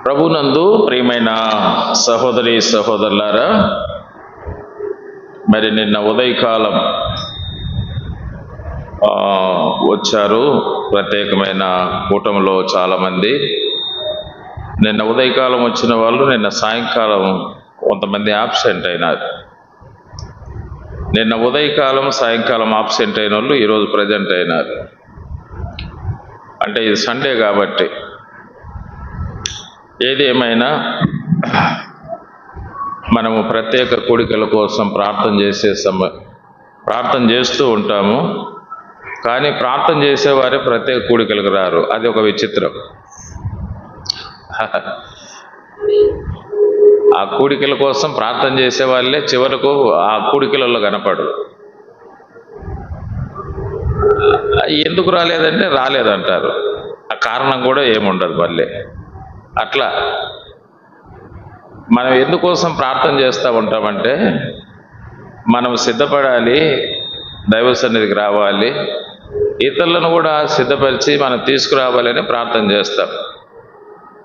ప్రభునందు ప్రియమైన సహోదరి సహోదరులారా, మరి నిన్న ఉదయకాలం వచ్చారు ప్రత్యేకమైన కూటమిలో చాలామంది. నిన్న ఉదయకాలం వచ్చిన వాళ్ళు నిన్న సాయంకాలం కొంతమంది ఆబ్సెంట్ అయినారు. నిన్న ఉదయకాలం సాయంకాలం ఆబ్సెంట్ అయిన వాళ్ళు ఈరోజు ప్రజెంట్ అయినారు. అంటే ఇది సండే కాబట్టి. ఏది ఏమైనా మనము ప్రత్యేక కూడికల కోసం ప్రార్థన చేస్తూ ఉంటాము. కానీ ప్రార్థన చేసేవారే ప్రత్యేక కూడికలకు రారు. అది ఒక విచిత్రం. ఆ కూడికల కోసం ప్రార్థన చేసే వాళ్ళే చివరకు ఆ కూడికలలో కనపడరు. ఎందుకు రాలేదంటే రాలేదంటారు. ఆ కారణం కూడా ఏముండదు. మళ్ళీ అట్లా మనం ఎందుకోసం ప్రార్థన చేస్తూ ఉంటామంటే, మనం సిద్ధపడాలి, దైవ సన్నిధికి రావాలి, ఇతరులను కూడా సిద్ధపరిచి మనం తీసుకురావాలని ప్రార్థన చేస్తాం.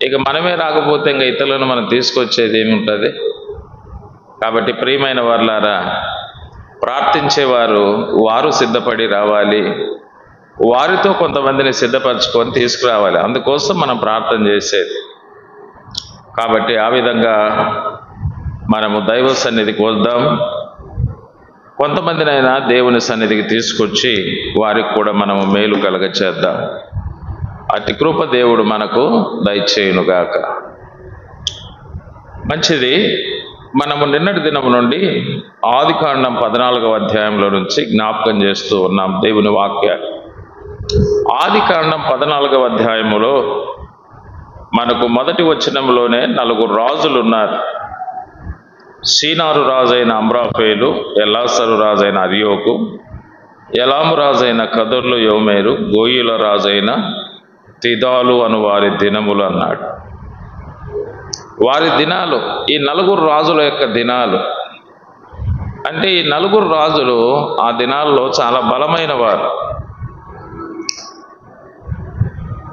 ఇక మనమే రాకపోతే ఇంకా ఇతరులను మనం తీసుకొచ్చేది ఏముంటుంది? కాబట్టి ప్రియమైన వారులారా, ప్రార్థించేవారు వారు సిద్ధపడి రావాలి, వారితో కొంతమందిని సిద్ధపరచుకొని తీసుకురావాలి. అందుకోసం మనం ప్రార్థన చేసేది. కాబట్టి ఆ విధంగా మనము దైవ సన్నిధికి వద్దాం. కొంతమందినైనా దేవుని సన్నిధికి తీసుకొచ్చి వారికి కూడా మనము మేలు కలగచేద్దాం. అతి కృప దేవుడు మనకు దయచేయునుగాక. మంచిది. మనము నిన్నటి దినం నుండి ఆదికాండం 14వ అధ్యాయంలో నుంచి జ్ఞాపకం చేస్తూ ఉన్నాం దేవుని వాక్యాన్ని. ఆదికాండం 14వ అధ్యాయములో మనకు మొదటి వచనంలోనే 4 రాజులు ఉన్నారు. సీనారు రాజైన అమ్రాఫేలు, ఎల్లాసరు రాజైన అరియోకు, ఎలాము రాజైన కదర్లు యోమేరు, గోయిల రాజైన తిదాలు అను వారి దినములు అన్నాడు. వారి దినాలు, ఈ 4 రాజుల యొక్క దినాలు. అంటే ఈ 4 రాజులు ఆ దినాల్లో చాలా బలమైన వారు.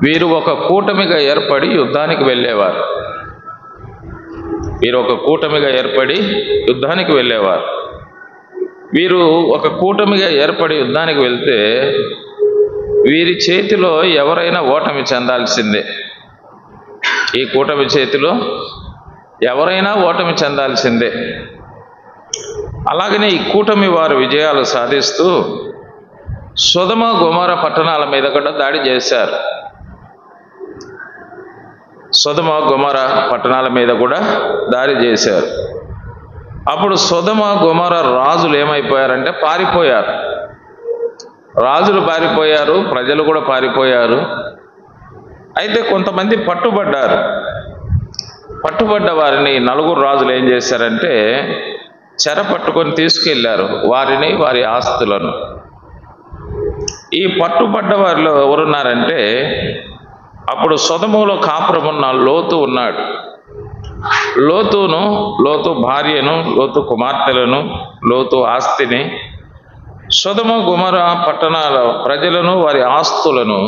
వీరు ఒక కూటమిగా ఏర్పడి యుద్ధానికి వెళ్ళేవారు. వీరు ఒక కూటమిగా ఏర్పడి యుద్ధానికి వెళ్తే వీరి చేతిలో ఎవరైనా ఓటమి చెందాల్సిందే. ఈ కూటమి చేతిలో ఎవరైనా ఓటమి చెందాల్సిందే. అలాగనే ఈ కూటమి వారు విజయాలు సాధిస్తూ సొదొమ గొమొర్రా పట్టణాల మీద కూడా దాడి చేశారు. సొదొమ గొమొర్రా పట్టణాల మీద కూడా దాడి చేశారు. అప్పుడు సొదొమ గొమొర్రా రాజులు ఏమైపోయారంటే పారిపోయారు. రాజులు పారిపోయారు, ప్రజలు కూడా పారిపోయారు. అయితే కొంతమంది పట్టుబడ్డారు. పట్టుబడ్డ వారిని 4 రాజులు ఏం చేశారంటే చెర పట్టుకొని తీసుకెళ్లారు, వారిని, వారి ఆస్తులను. ఈ పట్టుబడ్డ వారిలో ఎవరున్నారంటే, అప్పుడు సొదొమలో కాపురం ఉన్న లోతు ఉన్నాడు. లోతు భార్యను, లోతు కుమార్తెలను, లోతు ఆస్తిని, సొదొమ గొమొర్రా పట్టణాల ప్రజలను, వారి ఆస్తులను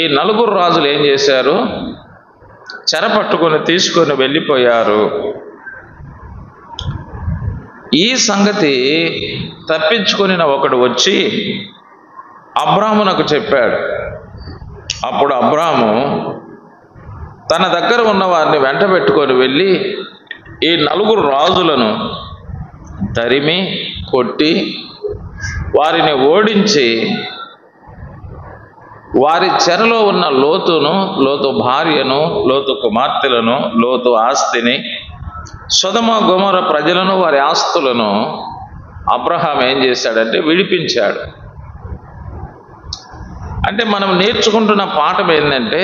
ఈ 4 రాజులు ఏం చేశారు? చెర పట్టుకొని తీసుకొని వెళ్ళిపోయారు. ఈ సంగతి తప్పించుకొనిన ఒకడు వచ్చి అబ్రామునకు చెప్పాడు. అప్పుడు అబ్రాము తన దగ్గర ఉన్న వారిని వెంట పెట్టుకొని వెళ్ళి ఈ 4 రాజులను తరిమి కొట్టి వారిని ఓడించి వారి చెరలో ఉన్న లోతును, లోతు భార్యను, లోతు కుమార్తెలను, లోతు ఆస్తిని, సొదొమ గొమొర్రా ప్రజలను, వారి ఆస్తులను అబ్రహాం ఏం చేశాడంటే విడిపించాడు. అంటే మనం నేర్చుకుంటున్న పాఠం ఏంటంటే,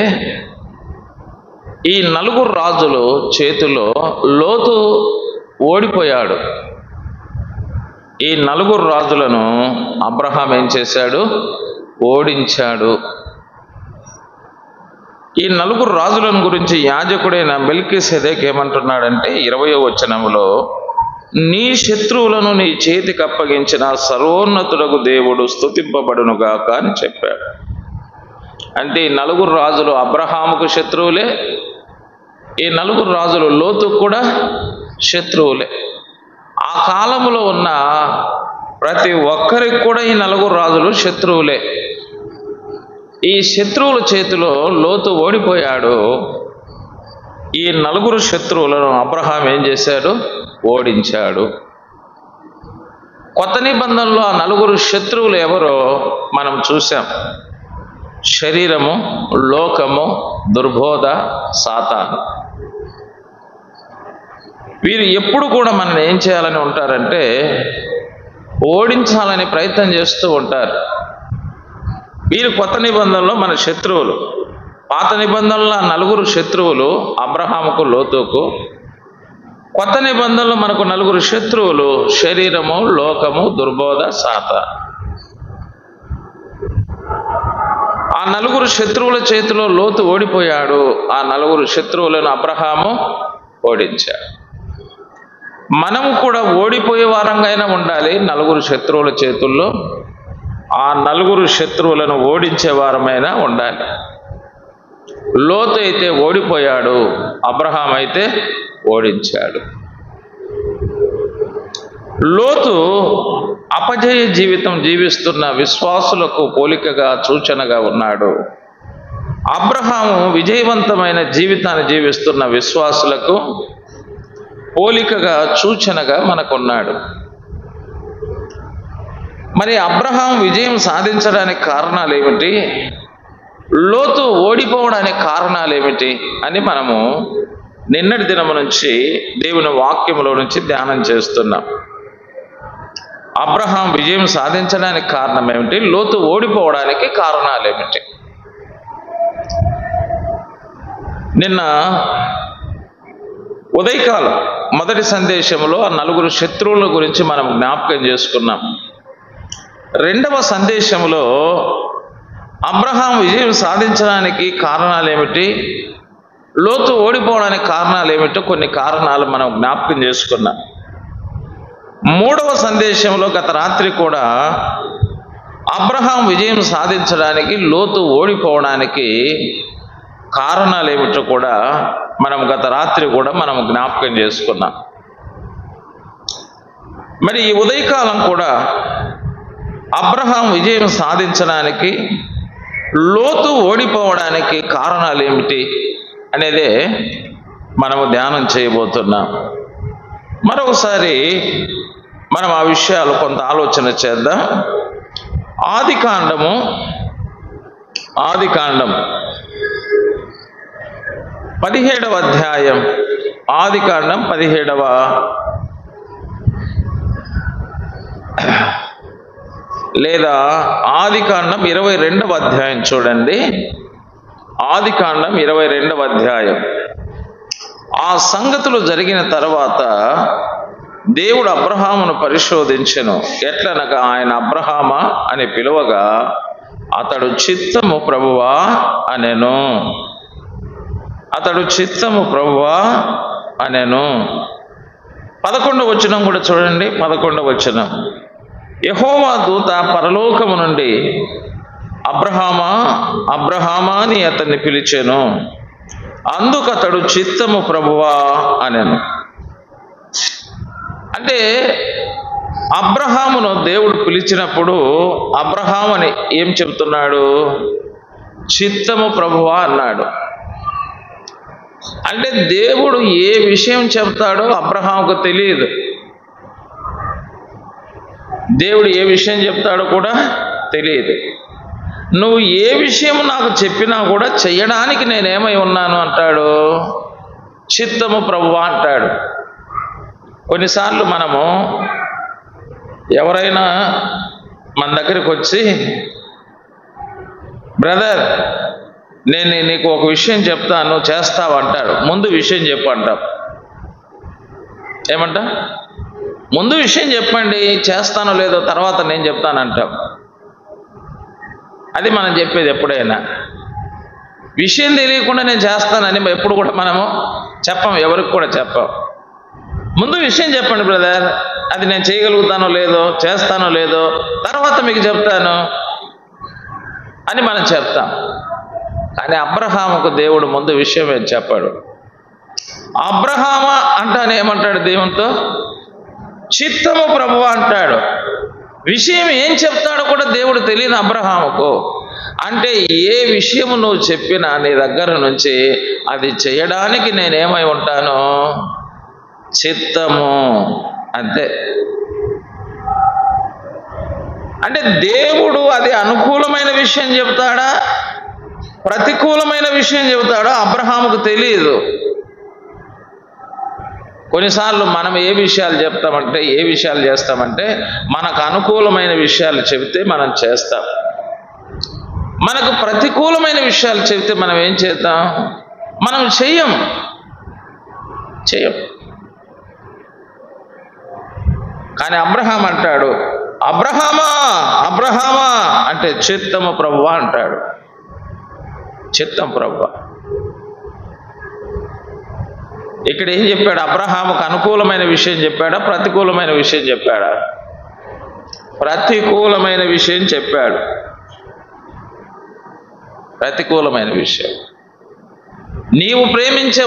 ఈ 4 రాజులు చేతిలో లోతు ఓడిపోయాడు. ఈ 4 రాజులను అబ్రహాం ఏం చేశాడు? ఓడించాడు. ఈ 4 రాజులను గురించి యాజకుడైన మెల్కీసెదెకు ఏమంటున్నాడంటే 20వ వచనములో, నీ శత్రువులను నీ చేతికి అప్పగించిన సర్వోన్నతుడగు దేవుడు స్తుతింపబడునుగాక అని చెప్పాడు. అంటే ఈ 4 రాజులు అబ్రహాముకు శత్రువులే, ఈ నలుగురు రాజులు లోతుకు కూడా శత్రువులే. ఆ కాలంలో ఉన్న ప్రతి ఒక్కరికి కూడా ఈ నలుగురు రాజులు శత్రువులే. ఈ శత్రువుల చేతిలో లోతు ఓడిపోయాడు. ఈ నలుగురు శత్రువులను అబ్రహాం ఏం చేశాడు? ఓడించాడు. కొత్త నిబంధనలో ఆ నలుగురు శత్రువులు ఎవరో మనం చూసాం. శరీరము, లోకము, దుర్బోధ, సాతాను. వీరు ఎప్పుడు కూడా మనం ఏం చేయాలని ఉంటారంటే ఓడించాలని ప్రయత్నం చేస్తూ ఉంటారు. వీరు కొత్త నిబంధనలో మన శత్రువులు. పాత నిబంధనలో నలుగురు శత్రువులు అబ్రహాముకు, లోతుకు. కొత్త నిబంధనలో మనకు నలుగురు శత్రువులు శరీరము, లోకము, దుర్బోధ, సాతాను. ఆ నలుగురు శత్రువుల చేతిలో లోతు ఓడిపోయాడు. ఆ నలుగురు శత్రువులను అబ్రహాము ఓడించాడు. మనము కూడా ఓడిపోయే వారంగా ఉండాలి నలుగురు శత్రువుల చేతుల్లో. ఆ నలుగురు శత్రువులను ఓడించే వారమైనా ఉండాలి. లోతు అయితే ఓడిపోయాడు, అబ్రహాం అయితే ఓడించాడు. లోతు అపజయ జీవితం జీవిస్తున్న విశ్వాసులకు పోలికగా, సూచనగా ఉన్నాడు. అబ్రహాము విజయవంతమైన జీవితాన్ని జీవిస్తున్న విశ్వాసులకు పోలికగా, సూచనగా మనకున్నాడు. మరి అబ్రహాం విజయం సాధించడానికి కారణాలు ఏమిటి? లోతు ఓడిపోవడానికి కారణాలు ఏమిటి అని మనము నిన్నటి దినము నుంచి దేవుని వాక్యములో నుంచి ధ్యానం చేస్తున్నాం. అబ్రహాం విజయం సాధించడానికి కారణం ఏమిటి? లోతు ఓడిపోవడానికి కారణాలు ఏమిటి? నిన్న ఉదయకాలం మొదటి సందేశంలో ఆ నలుగురు శత్రువుల గురించి మనం జ్ఞాపకం చేసుకున్నాం. రెండవ సందేశంలో అబ్రహాం విజయం సాధించడానికి కారణాలు ఏమిటి, లోతు ఓడిపోవడానికి కారణాలు ఏమిటో కొన్ని కారణాలు మనం జ్ఞాపకం చేసుకున్నాం. మూడవ సందేశంలో గత రాత్రి కూడా అబ్రహాం విజయం సాధించడానికి, లోతు ఓడిపోవడానికి కారణాలు ఏమిటో కూడా మనం గత రాత్రి కూడా మనం జ్ఞాపకం చేసుకున్నాం. మరి ఈ ఉదయకాలం కూడా అబ్రహాం విజయం సాధించడానికి, లోతు ఓడిపోవడానికి కారణాలు ఏమిటి అనేదే మనము ధ్యానం చేయబోతున్నాం. మరొకసారి మనం ఆ విషయాలు కొంత ఆలోచన చేద్దాం. ఆదికాండం 17వ అధ్యాయం, ఆదికాండం 17వ లేదా ఆదికాండం 22వ అధ్యాయం చూడండి. ఆదికాండం 22వ అధ్యాయం. ఆ సంగతులు జరిగిన తర్వాత దేవుడు అబ్రహామును పరిశోధించెను. ఎట్లనగా ఆయన అబ్రహామా అని పిలువగా అతడు చిత్తము ప్రభువా అనెను. అతడు చిత్తము ప్రభువా అనెను. 11వ వచనం కూడా చూడండి. 11వ వచనం. యెహోవా దూత పరలోకము నుండి అబ్రహామా, అబ్రహామా అని అతన్ని పిలిచెను. అందుకు అతడు చిత్తము ప్రభువా అనెను. అంటే అబ్రహామును దేవుడు పిలిచినప్పుడు అబ్రహాం అని ఏం చెప్తున్నాడు? చిత్తము ప్రభువా అన్నాడు. అంటే దేవుడు ఏ విషయం చెప్తాడో అబ్రహాముకు తెలియదు. దేవుడు ఏ విషయం చెప్తాడో కూడా తెలియదు. నువ్వు ఏ విషయం నాకు చెప్పినా కూడా చెయ్యడానికి నేనేమై ఉన్నాను అంటాడు. చిత్తము ప్రభువా అంటాడు. కొన్నిసార్లు మనము ఎవరైనా మన దగ్గరికి వచ్చి, బ్రదర్ నేను నీకు ఒక విషయం చెప్తాను చేస్తావు అంటాడు. ముందు విషయం చెప్పు అంటాం. ఏమంటా? ముందు విషయం చెప్పండి, చేస్తానో లేదో తర్వాత నేను చెప్తానంటాం. అది మనం చెప్పేది. ఎప్పుడైనా విషయం తెలియకుండా నేను చేస్తానని ఎప్పుడు కూడా మనము చెప్పం, ఎవరికి కూడా చెప్పం. ముందు విషయం చెప్పండి బ్రదర్, అది నేను చేయగలుగుతానో లేదో, చేస్తానో లేదో తర్వాత మీకు చెప్తాను అని మనం చెప్తాం. కానీ అబ్రహాముకు దేవుడు ముందు విషయం ఏం చెప్పాడు? అబ్రహామా అంటానే ఏమంటాడు దేవునితో? చిత్తము ప్రభువా అంటాడు. విషయం ఏం చెప్తాడో కూడా దేవుడు తెలియదు అబ్రహాముకు. అంటే ఏ విషయము నువ్వు చెప్పినా నీ దగ్గర నుంచి అది చేయడానికి నేనేమై ఉంటాను? చిత్తము. అంతే. అంటే దేవుడు అది అనుకూలమైన విషయం చెబుతాడా, ప్రతికూలమైన విషయం చెబుతాడా అబ్రహాముకు తెలియదు. కొన్నిసార్లు మనం ఏ విషయాలు చేస్తామంటే మనకు అనుకూలమైన విషయాలు చెబితే మనం చేస్తాం, మనకు ప్రతికూలమైన విషయాలు చెబితే మనం ఏం చేద్దాం? మనం చెయ్యం. కానీ అబ్రహాం అంటాడు, అబ్రహామా అబ్రహామా అంటే చిత్తము ప్రభువా అంటాడు. చిత్తం ప్రభువా. ఇక్కడ ఏం చెప్పాడు? అబ్రహాముకు అనుకూలమైన విషయం చెప్పాడా, ప్రతికూలమైన విషయం చెప్పాడా? ప్రతికూలమైన విషయం చెప్పాడు. ప్రతికూలమైన విషయం. నీవు ప్రేమించే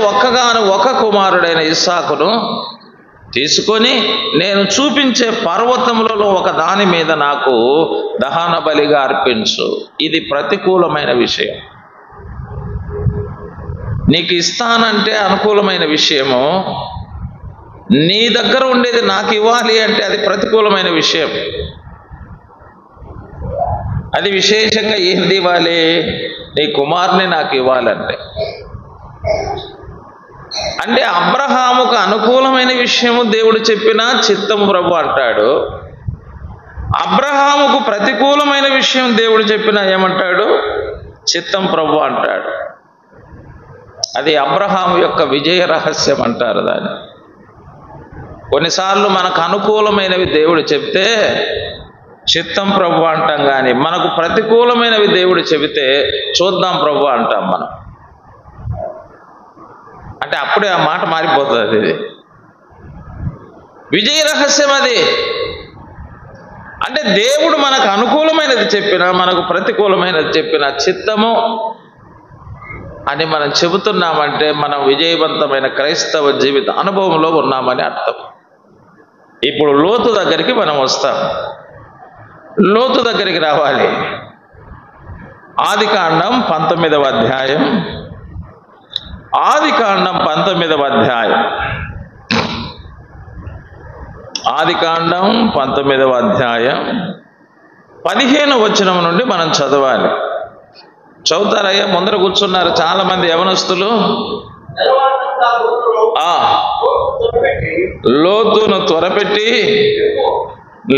ఒక్క కుమారుడైన ఇస్సాకును తీసుకొని నేను చూపించే పర్వతములలో ఒక దాని మీద నాకు దహన బలిగా అర్పించు. ఇది ప్రతికూలమైన విషయం. నీకు ఇస్తానంటే అనుకూలమైన విషయము, నీ దగ్గర ఉండేది నాకు ఇవ్వాలి అంటే అది ప్రతికూలమైన విషయం. అది విశేషంగా ఏంది ఇవ్వాలి? నీ కుమారుని నాకు ఇవ్వాలంటే. అంటే అబ్రహాముకు అనుకూలమైన విషయము దేవుడు చెప్పినా చిత్తం ప్రభు అంటాడు. అబ్రహాముకు ప్రతికూలమైన విషయం దేవుడు చెప్పినా ఏమంటాడు? చిత్తం ప్రభు అంటాడు. అది అబ్రహాము యొక్క విజయ రహస్యం అంటారు దాన్ని. కొన్నిసార్లు మనకు అనుకూలమైనవి దేవుడు చెప్తే చిత్తం ప్రభు అంటాం, కానీ మనకు ప్రతికూలమైనవి దేవుడు చెబితే చూద్దాం ప్రభు అంటాం మనం. అంటే అప్పుడే ఆ మాట మారిపోతుంది. ఇది విజయ రహస్యం. అది అంటే దేవుడు మనకు అనుకూలమైనది చెప్పినా మనకు ప్రతికూలమైనది చెప్పినా చిత్తము అని మనం చెబుతున్నామంటే మనం విజయవంతమైన క్రైస్తవ జీవిత అనుభవంలో ఉన్నామని అర్థం. ఇప్పుడు లోతు దగ్గరికి మనం వస్తాం. లోతు దగ్గరికి రావాలి. ఆదికాండం 19వ అధ్యాయం. ఆదికాండం 19వ అధ్యాయం. ఆదికాండం 19వ అధ్యాయం 15వ వచనం నుండి మనం చదవాలి. చదువుతారయ్యా? ముందర కూర్చున్నారు చాలా మంది యవనస్తులు. లోతును త్వరపెట్టి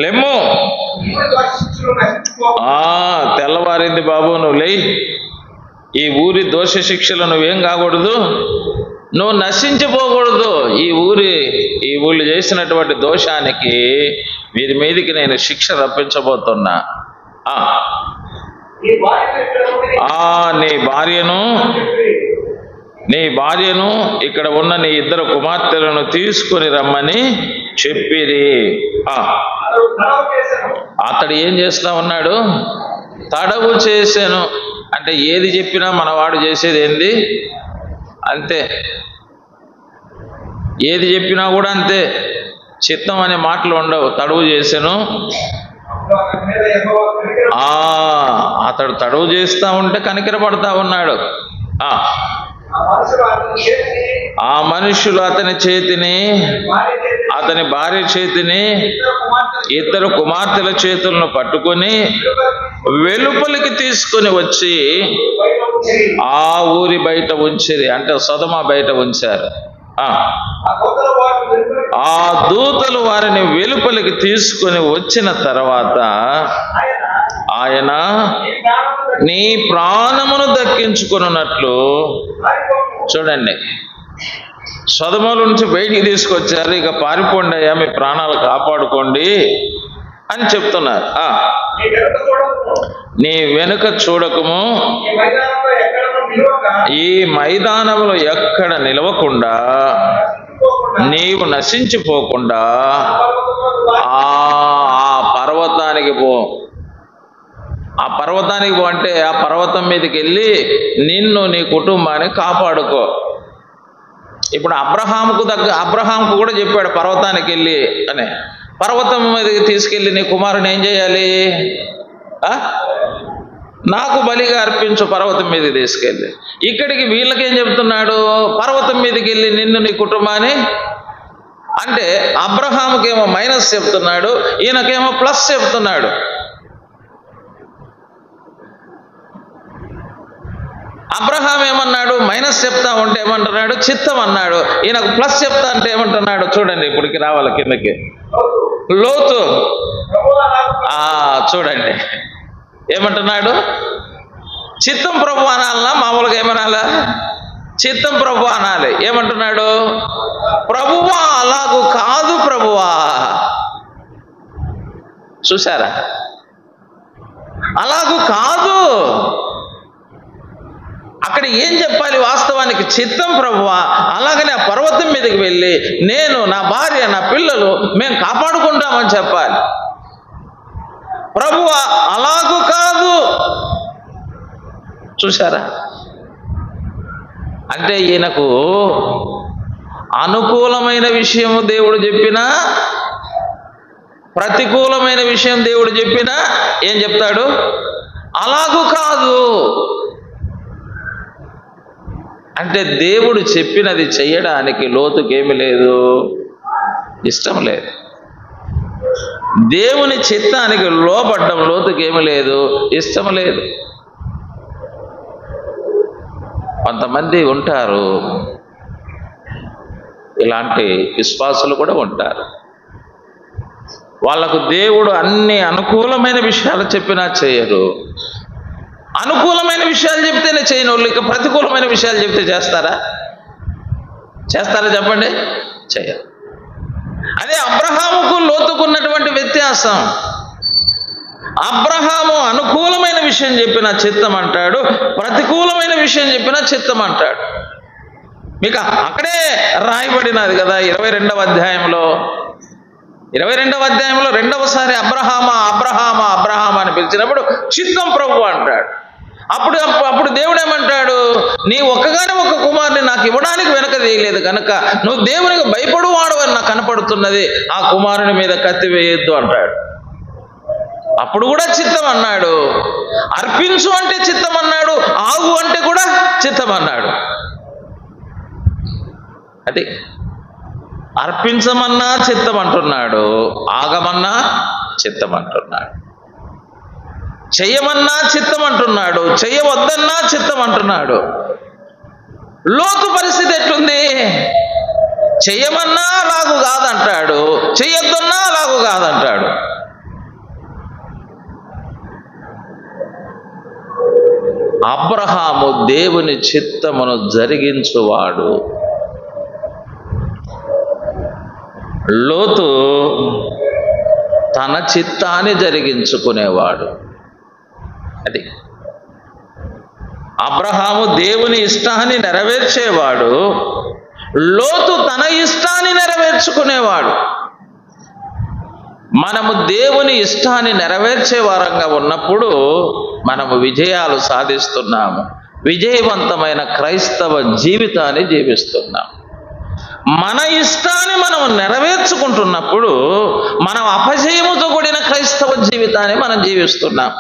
లెమ్ము. తెల్లవారింది బాబు, నువ్వు లేయి. ఈ ఊరి దోష శిక్షలు నువ్వేం కాకూడదు, నువ్వు నశించిపోకూడదు. ఈ ఊళ్ళు చేసినటువంటి దోషానికి వీరి మీదికి నేను శిక్ష రప్పించబోతున్నా. నీ భార్యను ఇక్కడ ఉన్న నీ 2 కుమార్తెలను తీసుకొని రమ్మని చెప్పిరి. అతడు ఏం చేస్తా ఉన్నాడు? తడవు చేశాను. అంటే ఏది చెప్పినా మనవాడు చేసేది ఏంది? అంతే. ఏది చెప్పినా కూడా అంతే. చిత్తం అనే మాటలు ఉండవు. తడవు చేశాను. అతడు తడవు చేస్తా ఉంటే కనికరపడతా ఉన్నాడు. ఆ మనుషులు అతని చేతిని, అతని భార్య చేతిని, 2 కుమార్తెల చేతులను పట్టుకొని వెలుపలికి తీసుకొని వచ్చి ఆ ఊరి బయట ఉంచిరి. అంటే సొదొమ బయట ఉంచారు. ఆ దూతలు వారిని వెలుపలికి తీసుకొని వచ్చిన తర్వాత ఆయన నీ ప్రాణమును దక్కించుకున్నట్లు, చూడండి, సొదొమ నుంచి బయటికి తీసుకొచ్చారు. ఇక పారిపోండి అయ్యా, మీ ప్రాణాలు కాపాడుకోండి అని చెప్తున్నారు. నీ వెనుక చూడకము, ఈ మైదానంలో ఎక్కడ నిలవకుండా, నీవు నశించిపోకుండా ఆ పర్వతానికి పో. ఆ పర్వతానికి పో అంటే ఆ పర్వతం మీదకి వెళ్ళి నిన్ను నీ కుటుంబాన్ని కాపాడుకో. ఇప్పుడు అబ్రహాముకు కూడా చెప్పాడు పర్వతానికి వెళ్ళి అని. పర్వతం మీదకి తీసుకెళ్ళి నీ కుమారుని ఏం చేయాలి? నాకు బలిగా అర్పించు పర్వతం మీదకి తీసుకెళ్ళి. ఇక్కడికి వీళ్ళకేం చెప్తున్నాడు? పర్వతం మీదకి వెళ్ళి నిన్ను నీ కుటుంబాన్ని. అంటే అబ్రహాముకేమో మైనస్ చెప్తున్నాడు, ఈయనకేమో ప్లస్ చెప్తున్నాడు. అబ్రహాం ఏమన్నాడు? మైనస్ చెప్తా ఉంటే ఏమంటున్నాడు? చిత్తం అన్నాడు. ఈయనకు ప్లస్ చెప్తా అంటే ఏమంటున్నాడు? చూడండి, ఇప్పటికి రావాలి కిందకి. లోతు చూడండి ఏమంటున్నాడు? చిత్తం ప్రభు అనాలనా? మామూలుగా ఏమనాలా? చిత్తం ప్రభు అనాలి. ఏమంటున్నాడు? ప్రభువా అలాగూ కాదు ప్రభువా. చూసారా? అలాగూ కాదు. అక్కడ ఏం చెప్పాలి? వాస్తవానికి చిత్తం ప్రభువా, అలాగనే ఆ పర్వతం మీదకి వెళ్ళి నేను, నా భార్య, నా పిల్లలు మేము కాపాడుకుంటామని చెప్పాలి. ప్రభువా అలాగూ కాదు. చూసారా? అంటే ఈయనకు అనుకూలమైన విషయం దేవుడు చెప్పినా, ప్రతికూలమైన విషయం దేవుడు చెప్పినా ఏం చెప్తాడు? అలాగూ కాదు. అంటే దేవుడు చెప్పినది చెయ్యడానికి లోతుకేమి లేదు, ఇష్టం లేదు. దేవుని చిత్తానికి లోబడ్డం లోతుకేమి లేదు, ఇష్టం లేదు. కొంతమంది ఉంటారు, ఇలాంటి విశ్వాసులు కూడా ఉంటారు. వాళ్ళకు దేవుడు అన్ని అనుకూలమైన విషయాలు చెప్పినా చేయరు. అనుకూలమైన విషయాలు చెప్తేనే చేయని వాళ్ళు ఇక ప్రతికూలమైన విషయాలు చెప్తే చేస్తారా? చెప్పండి, చేయరు. అదే అబ్రహాముకు లోతుకున్నటువంటి వ్యత్యాసం. అబ్రహాము అనుకూలమైన విషయం చెప్పినా చిత్తం అంటాడు, ప్రతికూలమైన విషయం చెప్పినా చిత్తం అంటాడు. మీకు అక్కడే రాయబడినది కదా 22వ అధ్యాయంలో. 22వ అధ్యాయంలో రెండవసారి అబ్రహామా అబ్రహామా అబ్రహామా అని పిలిచినప్పుడు చిత్తం ప్రభు అంటాడు. అప్పుడు దేవుడు ఏమంటాడు? నీ ఒక్కగానే ఒక కుమారుని నాకు ఇవ్వడానికి వెనక తీయలేదు కనుక నువ్వు దేవునికి భయపడువాడు అని నాకు కనపడుతున్నది, ఆ కుమారుని మీద కత్తి వేయొద్దు అంటాడు. అప్పుడు కూడా చిత్తం అన్నాడు. అర్పించు అంటే చిత్తం అన్నాడు, ఆగు అంటే కూడా చిత్తం అన్నాడు. అది అర్పించమన్నా చిత్తం అంటున్నాడు, ఆగమన్నా చిత్తం అంటున్నాడు. చెయ్యమన్నా చిత్తం అంటున్నాడు, చెయ్యవద్దన్నా చిత్తం అంటున్నాడు. లోతు పరిస్థితి ఎట్లుంది? చెయ్యమన్నా అలాగు కాదంటాడు, చెయ్యొద్దన్నా అలాగు కాదంటాడు. అబ్రహాము దేవుని చిత్తమును జరిగించువాడు. లోతు తన చిత్తాన్ని జరిగించుకునేవాడు. అది అబ్రహాము దేవుని ఇష్టాన్ని నెరవేర్చేవాడు, లోతు తన ఇష్టాన్ని నెరవేర్చుకునేవాడు. మనము దేవుని ఇష్టాన్ని నెరవేర్చే వారంగా ఉన్నప్పుడు మనము విజయాలు సాధిస్తున్నాము, విజయవంతమైన క్రైస్తవ జీవితాన్ని జీవిస్తున్నాము. మన ఇష్టాన్ని మనం నెరవేర్చుకుంటున్నప్పుడు మనం అపజయముతో కూడిన క్రైస్తవ జీవితాన్ని మనం జీవిస్తున్నాం.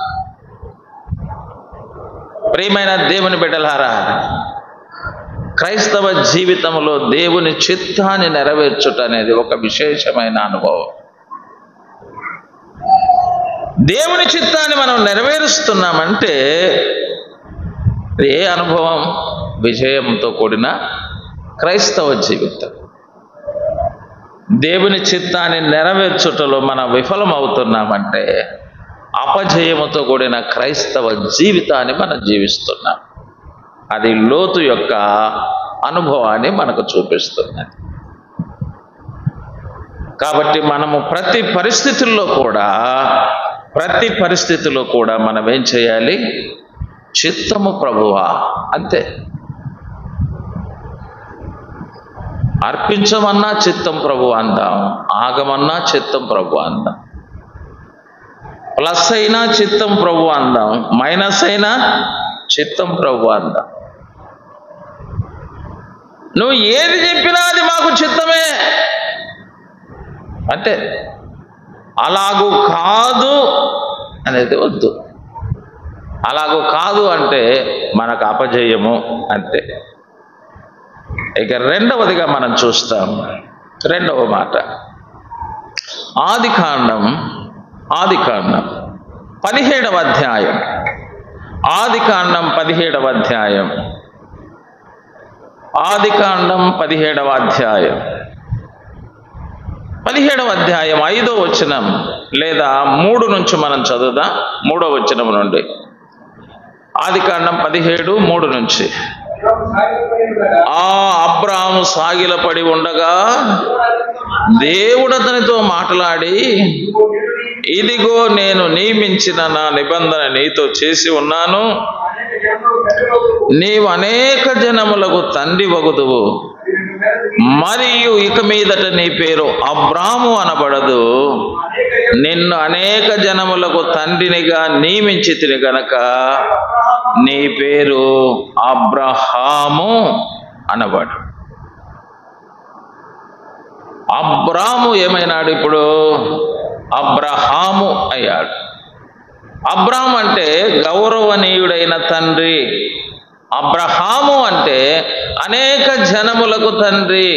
ప్రియమైన దేవుని బిడ్డలారా, క్రైస్తవ జీవితంలో దేవుని చిత్తాన్ని నెరవేర్చుట అనేది ఒక విశేషమైన అనుభవం. దేవుని చిత్తాన్ని మనం నెరవేరుస్తున్నామంటే ఏ అనుభవం? విజయంతో కూడిన క్రైస్తవ జీవితం. దేవుని చిత్తాన్ని నెరవేర్చుటలో మనం విఫలమవుతున్నామంటే అపజయముతో కూడిన క్రైస్తవ జీవితాన్ని మనం జీవిస్తున్నాం. అది లోతు యొక్క అనుభవాన్ని మనకు చూపిస్తున్నది. కాబట్టి మనము ప్రతి పరిస్థితుల్లో కూడా మనం ఏం చేయాలి? చిత్తము ప్రభువా, అంతే. అర్పించమన్నా చిత్తం ప్రభు అందాం, ఆగమన్నా చిత్తం ప్రభు అందాం, ప్లస్ అయినా చిత్తం ప్రభు అందాం, మైనస్ అయినా చిత్తం ప్రభు అందాం. నువ్వు ఏది చెప్పినా అది మాకు చిత్తమే అంటే అలాగూ కాదు అనేది వద్దు. అలాగూ కాదు అంటే మనకు అపజయము అంతే. ఇక రెండవదిగా మనం చూస్తాం, రెండవ మాట ఆదికాండం 17వ అధ్యాయం. ఆదికాండం 17వ అధ్యాయం. ఆదికాండం 17వ అధ్యాయం 5వ వచనం లేదా 3 నుంచి మనం చదువుదాం. 3వ వచనం నుండి ఆదికాండం 17:3 నుంచి. అబ్రాము సాగిలపడి ఉండగా దేవుడు అతనితో మాట్లాడి, ఇదిగో నేను నియమించిన నా నిబంధన నీతో చేసి ఉన్నాను, నీవు అనేక జనములకు తండ్రి వగుదువు, మరియు ఇక మీదట నీ పేరు అబ్రాము అనబడదు, నిన్ను అనేక జనములకు తండ్రినిగా నియమించితిని గనక నీ పేరు అబ్రహాము అనబడు. అబ్రాము ఏమైనాడు? ఇప్పుడు అబ్రహాము అయ్యాడు. అబ్రాము అంటే గౌరవనీయుడైన తండ్రి, అబ్రహాము అంటే అనేక జనములకు తండ్రి.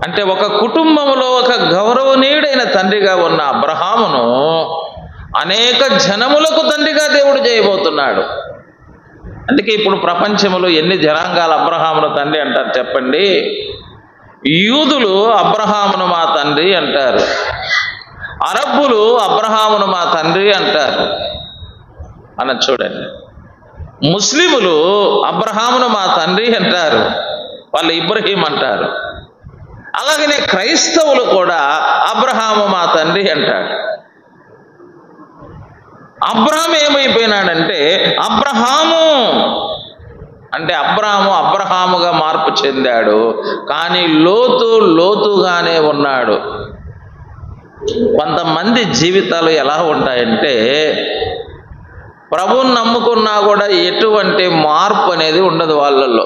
అంటే ఒక కుటుంబంలో ఒక గౌరవనీయుడైన తండ్రిగా ఉన్న అబ్రహామును అనేక జనములకు తండ్రిగా దేవుడు చేయబోతున్నాడు. అందుకే ఇప్పుడు ప్రపంచంలో ఎన్ని జనాంగాలు అబ్రహామును తండ్రి అంటారు చెప్పండి? యూదులు అబ్రహామును మా తండ్రి అంటారు, అరబ్బులు అబ్రహామును మా తండ్రి అంటారు అన్న చూడండి. ముస్లిములు అబ్రహామును మా తండ్రి అంటారు, వాళ్ళు ఇబ్రహీం అంటారు. అలాగనే క్రైస్తవులు కూడా అబ్రహాము మా తండ్రి అంటాడు. అబ్రహాం ఏమైపోయినాడంటే అబ్రహాము అంటే అబ్రహాముగా మార్పు చెందాడు, కానీ లోతుగానే ఉన్నాడు. కొంతమంది జీవితాలు ఎలా ఉంటాయంటే ప్రభువుని నమ్ముకున్నా కూడా ఎటువంటి మార్పు అనేది ఉండదు వాళ్ళల్లో.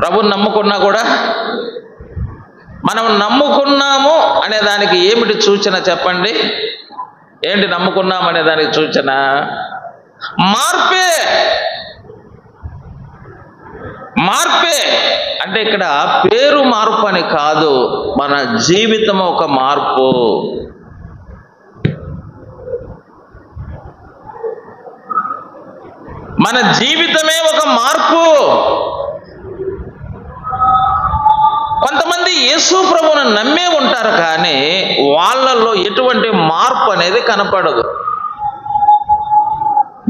ప్రభువుని నమ్ముకున్నా కూడా మనం నమ్ముకున్నాము అనే దానికి ఏమిటి సూచన చెప్పండి? ఏంటి నమ్ముకున్నాం అనే దానికి సూచన? మార్పే. అంటే ఇక్కడ పేరు మార్పు అని కాదు, మన జీవితం ఒక మార్పు. మన జీవితమే ఒక మార్పు. కొంతమంది యేసు ప్రభువును నమ్మే ఉంటారు, కానీ వాళ్ళల్లో ఎటువంటి మార్పు అనేది కనపడదు.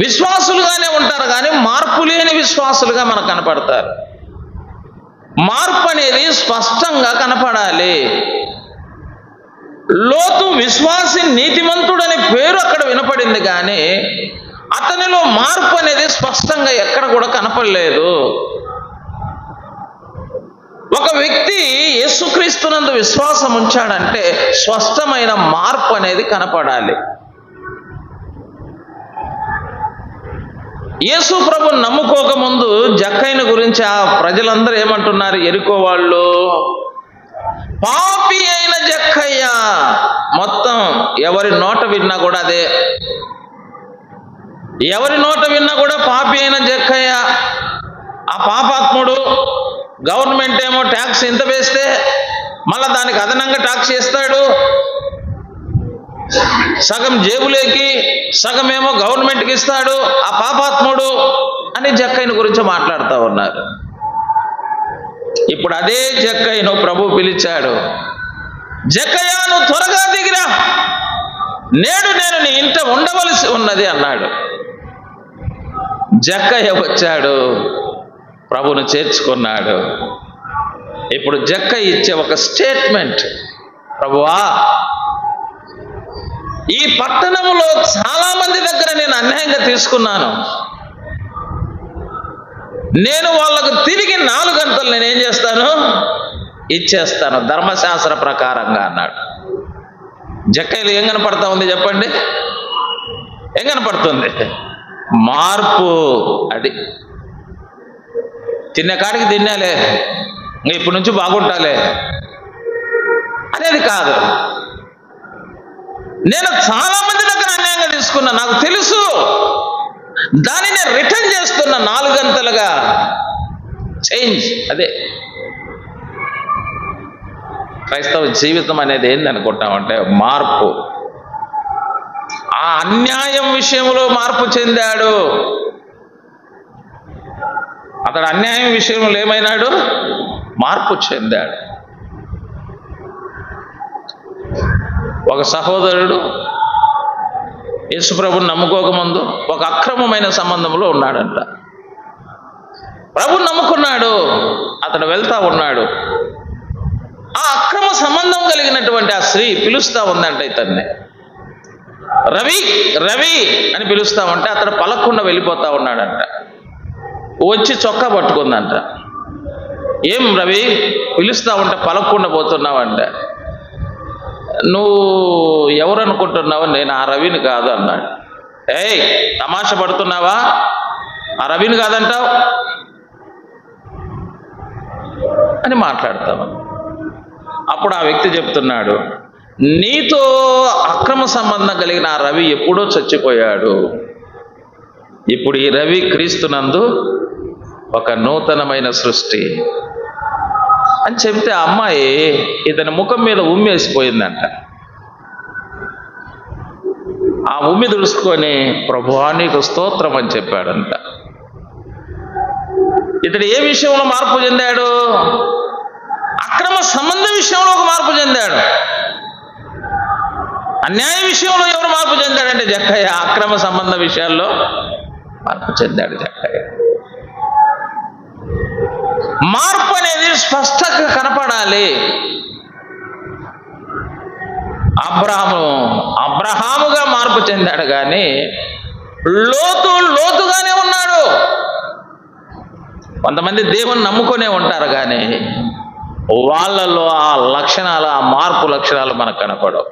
విశ్వాసులుగానే ఉంటారు, కానీ మార్పు లేని విశ్వాసులుగా మనకు కనపడతారు. మార్పు అనేది స్పష్టంగా కనపడాలి. లోతు విశ్వాసి, నీతిమంతుడని పేరు అక్కడ వినపడింది, కానీ అతనిలో మార్పు అనేది స్పష్టంగా ఎక్కడ కూడా కనపడలేదు. ఒక వ్యక్తి యేసుక్రీస్తునందు విశ్వాసం ఉంచాడంటే స్పష్టమైన మార్పు అనేది కనపడాలి. యేసు ప్రభుని నమ్ముకోకముందు జక్కయ్యను గురించి ఆ ప్రజలందరూ ఏమంటున్నారు? ఎరుకో వాళ్ళు, పాపి అయిన జక్కయ్య. మొత్తం ఎవరి నోట విన్నా కూడా అదే, ఎవరి నోట విన్నా కూడా పాపి అయిన జక్కయ్య, ఆ పాపాత్ముడు. గవర్నమెంట్ ఏమో ట్యాక్స్ ఇంత వేస్తే మళ్ళీ దానికి అదనంగా ట్యాక్స్ వేస్తాడు, సగం జేబులేకి సగం ఏమో గవర్నమెంట్కి ఇస్తాడు ఆ పాపాత్ముడు అని జక్కయ్యను గురించి మాట్లాడుతూ ఉన్నారు. ఇప్పుడు అదే జక్కయ్యను ప్రభు పిలిచాడు. జక్కయ్య, నువ్వు త్వరగా దిగిరా, నేడు నేను నీ ఇంట ఉండవలసి ఉన్నది అన్నాడు. జక్కయ్య వచ్చాడు, ప్రభువును చేర్చుకున్నాడు. ఇప్పుడు జక్కయ్య ఇచ్చే ఒక స్టేట్మెంట్, ప్రభువా, ఈ పట్టణంలో చాలా మంది దగ్గర నేను అన్యాయంగా తీసుకున్నాను, నేను వాళ్ళకు తిరిగి 4 గంటలు నేనేం చేస్తాను? ఇచ్చేస్తాను ధర్మశాస్త్ర ప్రకారంగా అన్నాడు. జక్కయ్యలు ఏం కనపడతా ఉంది చెప్పండి? ఏం కనపడుతుంది? మార్పు. అది తినే కాడికి తిన్నాలే, ఇంకా ఇప్పటి నుంచి బాగుంటాలే అనేది కాదు. నేను చాలా మంది దగ్గర అన్యాయంగా తీసుకున్నా, నాకు తెలుసు, దానిని రిటర్న్ చేస్తున్నా 4 గంటలుగా. చేంజ్. అదే క్రైస్తవ జీవితం అనేది ఏందనుకుంటామంటే మార్పు. ఆ అన్యాయం విషయంలో మార్పు చెందాడు. అతడు అన్యాయం విషయంలో ఏమైనాడు? మార్పు చెందాడు. ఒక సహోదరుడు యేసుప్రభుని నమ్ముకోకముందు ఒక అక్రమమైన సంబంధంలో ఉన్నాడంట. ప్రభుని నమ్ముకున్నాడు, అతడు వెళ్తా ఉన్నాడు. ఆ అక్రమ సంబంధం కలిగినటువంటి ఆ స్త్రీ పిలుస్తా ఉందంట ఇతన్ని. రవి రవి అని పిలుస్తా ఉంటే అతడు పలక్కుండా వెళ్ళిపోతా ఉన్నాడంట. వచ్చి చొక్కా పట్టుకుందంట. ఏం రవి, పిలుస్తా ఉంటే పలక్కుండా పోతున్నావంట. నువ్వు ఎవరు అనుకుంటున్నావు? నేను ఆ రవిని కాదు అన్నాడు. ఏయ్, తమాషా పడుతున్నావా? ఆ రవిని కాదంటావు అని మాట్లాడతావు. అప్పుడు ఆ వ్యక్తి చెప్తున్నాడు, నీతో అక్రమ సంబంధం కలిగిన ఆ రవి ఎప్పుడో చచ్చిపోయాడు. ఇప్పుడు ఈ రవి క్రీస్తునందు ఒక నూతనమైన సృష్టి అని చెప్తే ఆ అమ్మాయి ఇతని ముఖం మీద ఉమ్మేసిపోయిందంట. ఆ ఉమ్మి దుడుచుకొని ప్రభువా నీకు స్తోత్రం అని చెప్పాడంట. ఇతడు ఏ విషయంలో మార్పు చెందాడు? అక్రమ సంబంధ విషయంలో ఒక మార్పు చెందాడు. అన్యాయ విషయంలో ఎవరు మార్పు చెందాడంటే జక్కయ్య. అక్రమ సంబంధ విషయాల్లో మార్పు చెందాడు జక్కయ్య. మార్పు అనేది స్పష్టంగా కనపడాలి. అబ్రహాముగా మార్పు చెందాడు, కానీ లోతుగానే ఉన్నాడు. కొంతమంది దేవుని నమ్ముకునే ఉంటారు, కానీ వాళ్ళలో ఆ లక్షణాలు, ఆ మార్పు లక్షణాలు మనకు కనపడవు.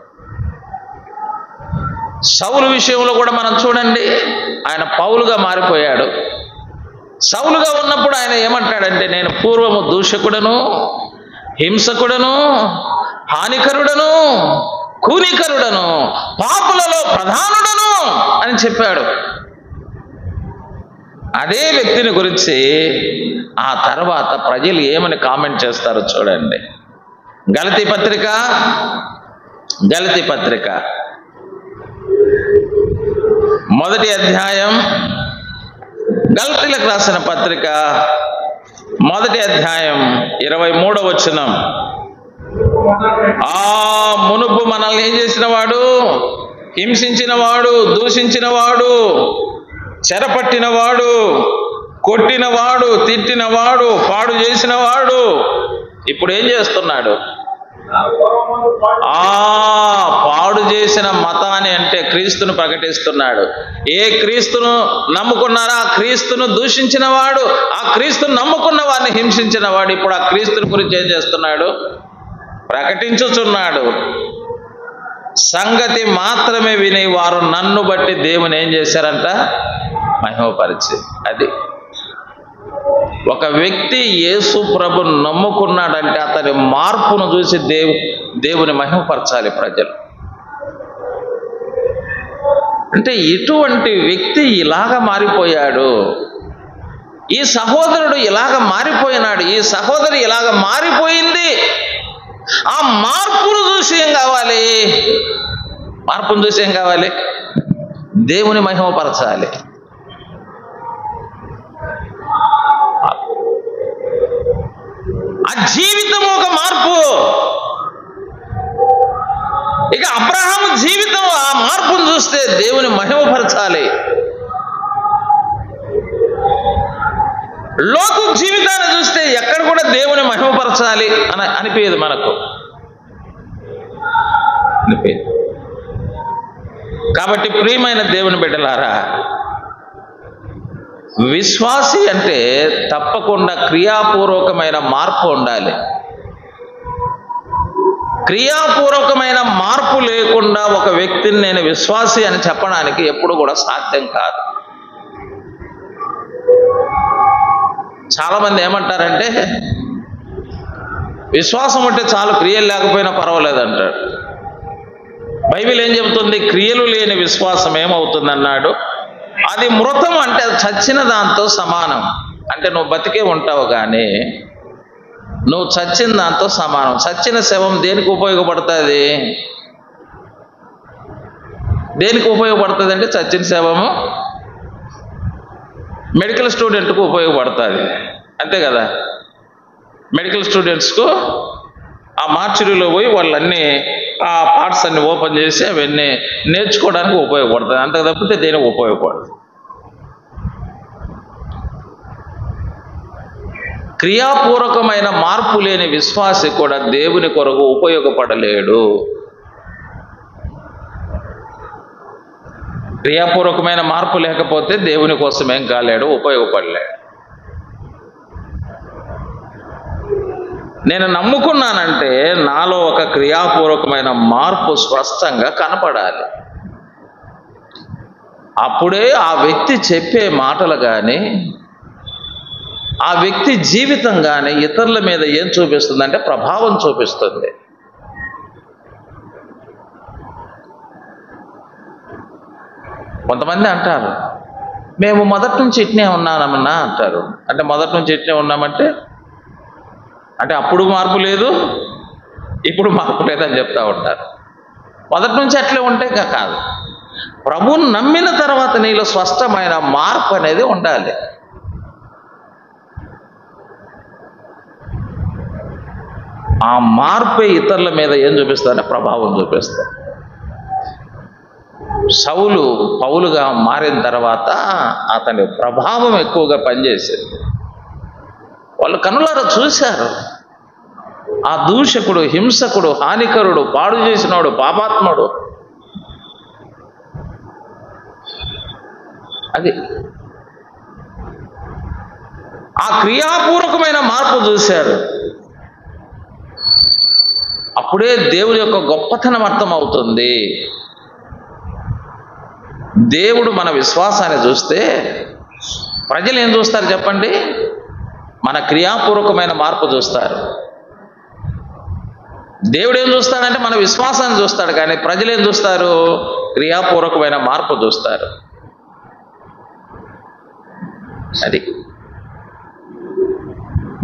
సౌలు విషయంలో కూడా మనం చూడండి, ఆయన పౌలుగా మారిపోయాడు. సౌలుగా ఉన్నప్పుడు ఆయన ఏమంటాడంటే, నేను పూర్వము దూషకుడను, హింసకుడను, హానికరుడను, కూనికరుడను, పాపులలో ప్రధానుడను అని చెప్పాడు. అదే వ్యక్తిని గురించి ఆ తర్వాత ప్రజలు ఏమని కామెంట్ చేస్తారో చూడండి. గలతీ పత్రిక 1వ అధ్యాయం, గలతీలకు రాసిన పత్రిక 1వ అధ్యాయం 23వ వచనం. ఆ మునుపు మనల్ని ఏం చేసిన వాడు? హింసించిన వాడు, దూషించిన వాడు, చెరపట్టినవాడు, కొట్టినవాడు, తిట్టినవాడు, పాడు చేసినవాడు ఇప్పుడు ఏం చేస్తున్నాడు? పాడు చేసిన మతాన్ని అంటే క్రీస్తును ప్రకటిస్తున్నాడు. ఏ క్రీస్తును నమ్ముకున్నారో ఆ క్రీస్తును దూషించిన వాడు, ఆ క్రీస్తును నమ్ముకున్న వాడిని హింసించిన వాడు ఇప్పుడు ఆ క్రీస్తుని గురించి ఏం చేస్తున్నాడు? ప్రకటించుచున్నాడు. సంగతి మాత్రమే విని వారు నన్ను బట్టి దేవుని ఏం చేశారంట? మహిమపరిచి. అది ఒక వ్యక్తి యేసు ప్రభుని నమ్ముకున్నాడంటే అతని మార్పును చూసి దేవుని మహిమపరచాలి ప్రజలు. అంటే ఇటువంటి వ్యక్తి ఇలాగ మారిపోయాడు, ఈ సహోదరుడు ఇలాగ మారిపోయినాడు, ఈ సహోదరి ఇలాగ మారిపోయింది. ఆ మార్పును చూసి ఏం కావాలి? మార్పును చూసి ఏం కావాలి? దేవుని మహిమపరచాలి. ఆ జీవితం ఒక మార్పు. ఇక అబ్రహాము జీవితం ఆ మార్పును చూస్తే దేవుని మహిమపరచాలి. లోతు జీవితాన్ని చూస్తే ఎక్కడ కూడా దేవుని మహిమపరచాలి అని అనిపించదు మనకు. కాబట్టి ప్రియమైన దేవుని బిడ్డలారా, విశ్వాసి అంటే తప్పకుండా క్రియాపూర్వకమైన మార్పు ఉండాలి. క్రియాపూర్వకమైన మార్పు లేకుండా ఒక వ్యక్తిని నేను విశ్వాసి అని చెప్పడానికి ఎప్పుడు కూడా సాధ్యం కాదు. చాలామంది ఏమంటారంటే విశ్వాసం ఉంటే చాలు, క్రియలు లేకపోయినా పర్వాలేదు అంటాడు. బైబిల్ ఏం చెబుతుంది? క్రియలు లేని విశ్వాసం ఏమవుతుంది అన్నాడు? అది మృతం, అంటే అది చచ్చిన దాంతో సమానం. అంటే నువ్వు బతికే ఉంటావు కానీ నువ్వు చచ్చిన దాంతో సమానం. చచ్చిన శవం దేనికి ఉపయోగపడుతుంది? దేనికి ఉపయోగపడుతుంది అంటే చచ్చిన శవము మెడికల్ స్టూడెంట్కు ఉపయోగపడుతుంది, అంతే కదా. మెడికల్ స్టూడెంట్స్కు ఆ మార్చురీలో పోయి వాళ్ళన్నీ ఆ పార్ట్స్ అన్ని ఓపెన్ చేసి అవన్నీ నేర్చుకోవడానికి ఉపయోగపడుతుంది, అంత తప్పితే దేనికి ఉపయోగపడదు. క్రియాపూర్వకమైన మార్పు లేని విశ్వాసి కూడా దేవుని కొరకు ఉపయోగపడలేడు. క్రియాపూర్వకమైన మార్పు లేకపోతే దేవుని కోసం ఏం కాలేడు, ఉపయోగపడలేడు. నేను నమ్ముకున్నానంటే నాలో ఒక క్రియాపూర్వకమైన మార్పు స్పష్టంగా కనపడాలి. అప్పుడే ఆ వ్యక్తి చెప్పే మాటలు కానీ ఆ వ్యక్తి జీవితం కానీ ఇతరుల మీద ఏం చూపిస్తుందంటే ప్రభావం చూపిస్తుంది. కొంతమంది అంటారు మేము మొదటి నుంచి ఇట్నే ఉన్నామన్నా అంటారు. అంటే మొదటి నుంచి ఇట్నే ఉన్నామంటే అంటే అప్పుడు మార్పు లేదు, ఇప్పుడు మార్పు లేదని చెప్తా ఉంటారు. మొదటి నుంచి అట్లే ఉంటే కాదు, ప్రభువుని నమ్మిన తర్వాత నీలో స్పష్టమైన మార్పు అనేది ఉండాలి. ఆ మార్పే ఇతరుల మీద ఏం చూపిస్తారంటే ప్రభావం చూపిస్తారు. సౌలు పౌలుగా మారిన తర్వాత అతని ప్రభావం ఎక్కువగా పనిచేసేది. వాళ్ళు కనులారా చూశారు. ఆ దూషకుడు, హింసకుడు, హానికరుడు, పాడు చేసినవాడు, పాపాత్ముడు, అది ఆ క్రియాపూర్వకమైన మార్పు చూశారు. అప్పుడే దేవుని యొక్క గొప్పతనం అర్థమవుతుంది. దేవుడు మన విశ్వాసాన్ని చూస్తే ప్రజలు ఏం చూస్తారు చెప్పండి? మన క్రియాపూర్వకమైన మార్పు చూస్తారు. దేవుడు ఏం చూస్తాడంటే మన విశ్వాసాన్ని చూస్తాడు, కానీ ప్రజలు ఏం చూస్తారు? క్రియాపూర్వకమైన మార్పు చూస్తారు. అది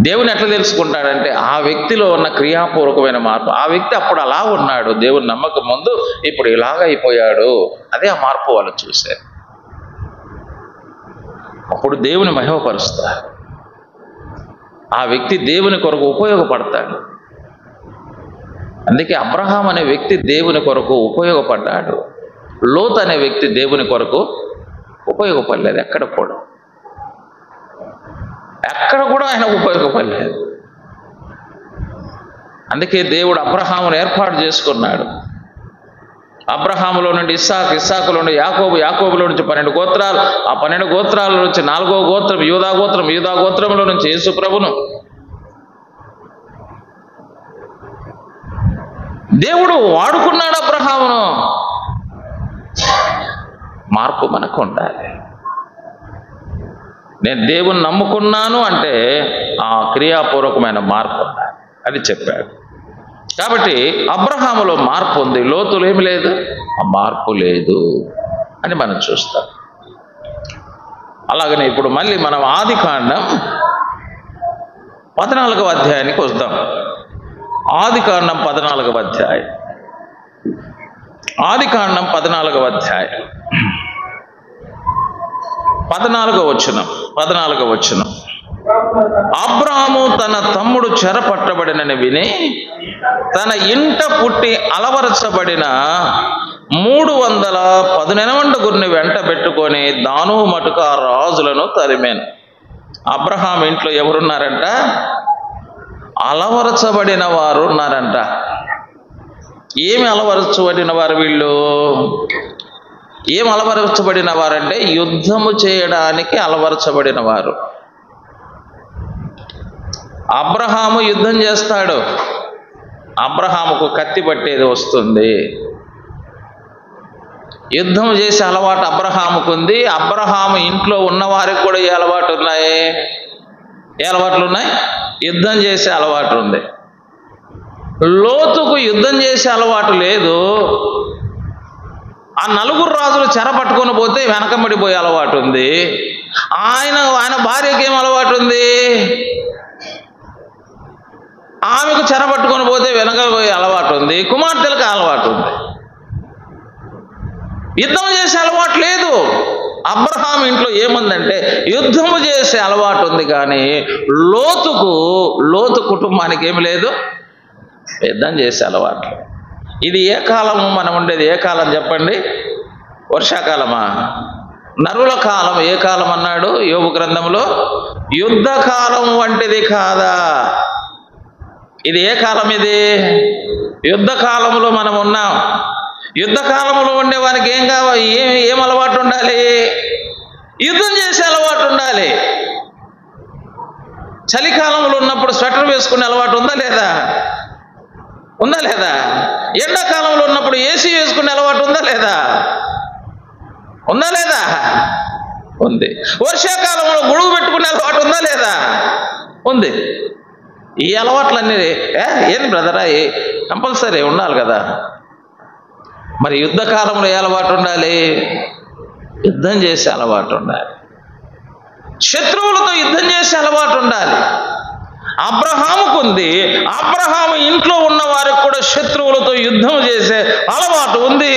దేవుని ఎట్లా తెలుసుకుంటాడంటే ఆ వ్యక్తిలో ఉన్న క్రియాపూర్వకమైన మార్పు. ఆ వ్యక్తి అప్పుడు అలా ఉన్నాడు, దేవుని నమ్మకం ముందు, ఇప్పుడు ఇలాగ అయిపోయాడు. అదే ఆ మార్పు వాళ్ళు చూశారు. అప్పుడు దేవుని మహిమపరుస్తారు. ఆ వ్యక్తి దేవుని కొరకు ఉపయోగపడతాడు. అందుకే అబ్రహాం అనే వ్యక్తి దేవుని కొరకు ఉపయోగపడ్డాడు. లోతు అనే వ్యక్తి దేవుని కొరకు ఉపయోగపడలేదు. ఎక్కడ కూడా ఆయన ఉపయోగపడలేదు. అందుకే దేవుడు అబ్రహామును ఏర్పాటు చేసుకున్నాడు. అబ్రహాములో నుండి ఇస్సాకు, ఇస్సాకులో నుండి యాకోబు, యాకోబులో నుంచి 12 గోత్రాలు, ఆ 12 గోత్రాల నుంచి 4వ గోత్రం యూదా గోత్రం, యూదా గోత్రంలో నుంచి యేసు ప్రభును దేవుడు వాడుకున్నాడు. అబ్రహామును. మార్పు మనకు ఉండాలి. నేను దేవుని నమ్ముకున్నాను అంటే ఆ క్రియాపూర్వకమైన మార్పు ఉండాలి, అది చెప్పాడు. కాబట్టి అబ్రహాములో మార్పు ఉంది, లోతులో ఏమి లేదు, ఆ మార్పు లేదు అని మనం చూస్తాం. అలాగనే ఇప్పుడు మళ్ళీ మనం ఆదికాండం 14వ అధ్యాయానికి వద్దాం. ఆదికాండం 14వ అధ్యాయం. ఆదికాండం 14వ అధ్యాయం 14వ వచనం. అబ్రాహాము తన తమ్ముడు చెరపట్టబడినని విని తన ఇంట పుట్టి అలవరచబడిన 318 గురిని వెంట పెట్టుకొని దాను మటుకు ఆ రాజులను తరిమాను. అబ్రహాం ఇంట్లో ఎవరున్నారంట? అలవరచబడిన వారు ఉన్నారంట. ఏమి అలవరచబడిన వారు వీళ్ళు? ఏం అలవరచబడిన వారంటే యుద్ధము చేయడానికి అలవరచబడిన వారు. అబ్రహాము యుద్ధం చేస్తాడు. అబ్రహాముకు కత్తి పట్టేది వస్తుంది. యుద్ధం చేసే అలవాటు అబ్రహాముకు ఉంది. అబ్రహాము ఇంట్లో ఉన్నవారికి కూడా ఈ అలవాటు ఉన్నాయి. ఏ అలవాట్లు ఉన్నాయి? యుద్ధం చేసే అలవాటు ఉంది. లోతుకు యుద్ధం చేసే అలవాటు లేదు. ఆ 4 రాజులు చెర పట్టుకొని పోతే వెనకబడిపోయే అలవాటు ఉంది. ఆయన భార్యకి ఏం అలవాటు ఉంది? ఆమెకు చెర పట్టుకొని పోతే వెనకబోయే అలవాటు ఉంది. కుమార్తెలకు అలవాటు ఉంది. యుద్ధం చేసే అలవాటు లేదు. అబ్రహాం ఇంట్లో ఏముందంటే యుద్ధము చేసే అలవాటు ఉంది, కానీ లోతు కుటుంబానికి ఏమి లేదు, యుద్ధం చేసే అలవాటు. ఇది ఏ కాలము మనం ఉండేది? ఏ కాలం చెప్పండి? వర్షాకాలమా? నరుల కాలం ఏ కాలం అన్నాడు యోబు గ్రంథంలో? యుద్ధ కాలం వంటిది కాదా? ఇది ఏ కాలం? ఇది యుద్ధ కాలంలో మనం ఉన్నాం. యుద్ధ కాలంలో ఉండేవానికి ఏం కావాలి? ఏం అలవాటు ఉండాలి? యుద్ధం చేసే అలవాటు ఉండాలి. చలికాలంలో ఉన్నప్పుడు స్వెటర్ వేసుకునే అలవాటు ఉందా లేదా? ఉందా లేదా? ఎండాకాలంలో ఉన్నప్పుడు ఏసీ వేసుకునే అలవాటు ఉందా లేదా? ఉందా లేదా? ఉంది. వర్షాకాలంలో గొడుగు పెట్టుకునే అలవాటు ఉందా లేదా? ఉంది. ఈ అలవాట్లన్నీ ఏం బ్రదరా, కంపల్సరీ ఉండాలి కదా. మరి యుద్ధ కాలంలో ఏ అలవాటు ఉండాలి? యుద్ధం చేసే అలవాటు ఉండాలి. శత్రువులతో యుద్ధం చేసే అలవాటు ఉండాలి. అబ్రహాముకు ఉంది. అబ్రహాము ఇంట్లో ఉన్న వారికి కూడా శత్రువులతో యుద్ధం చేసే అలవాటు ఉంది.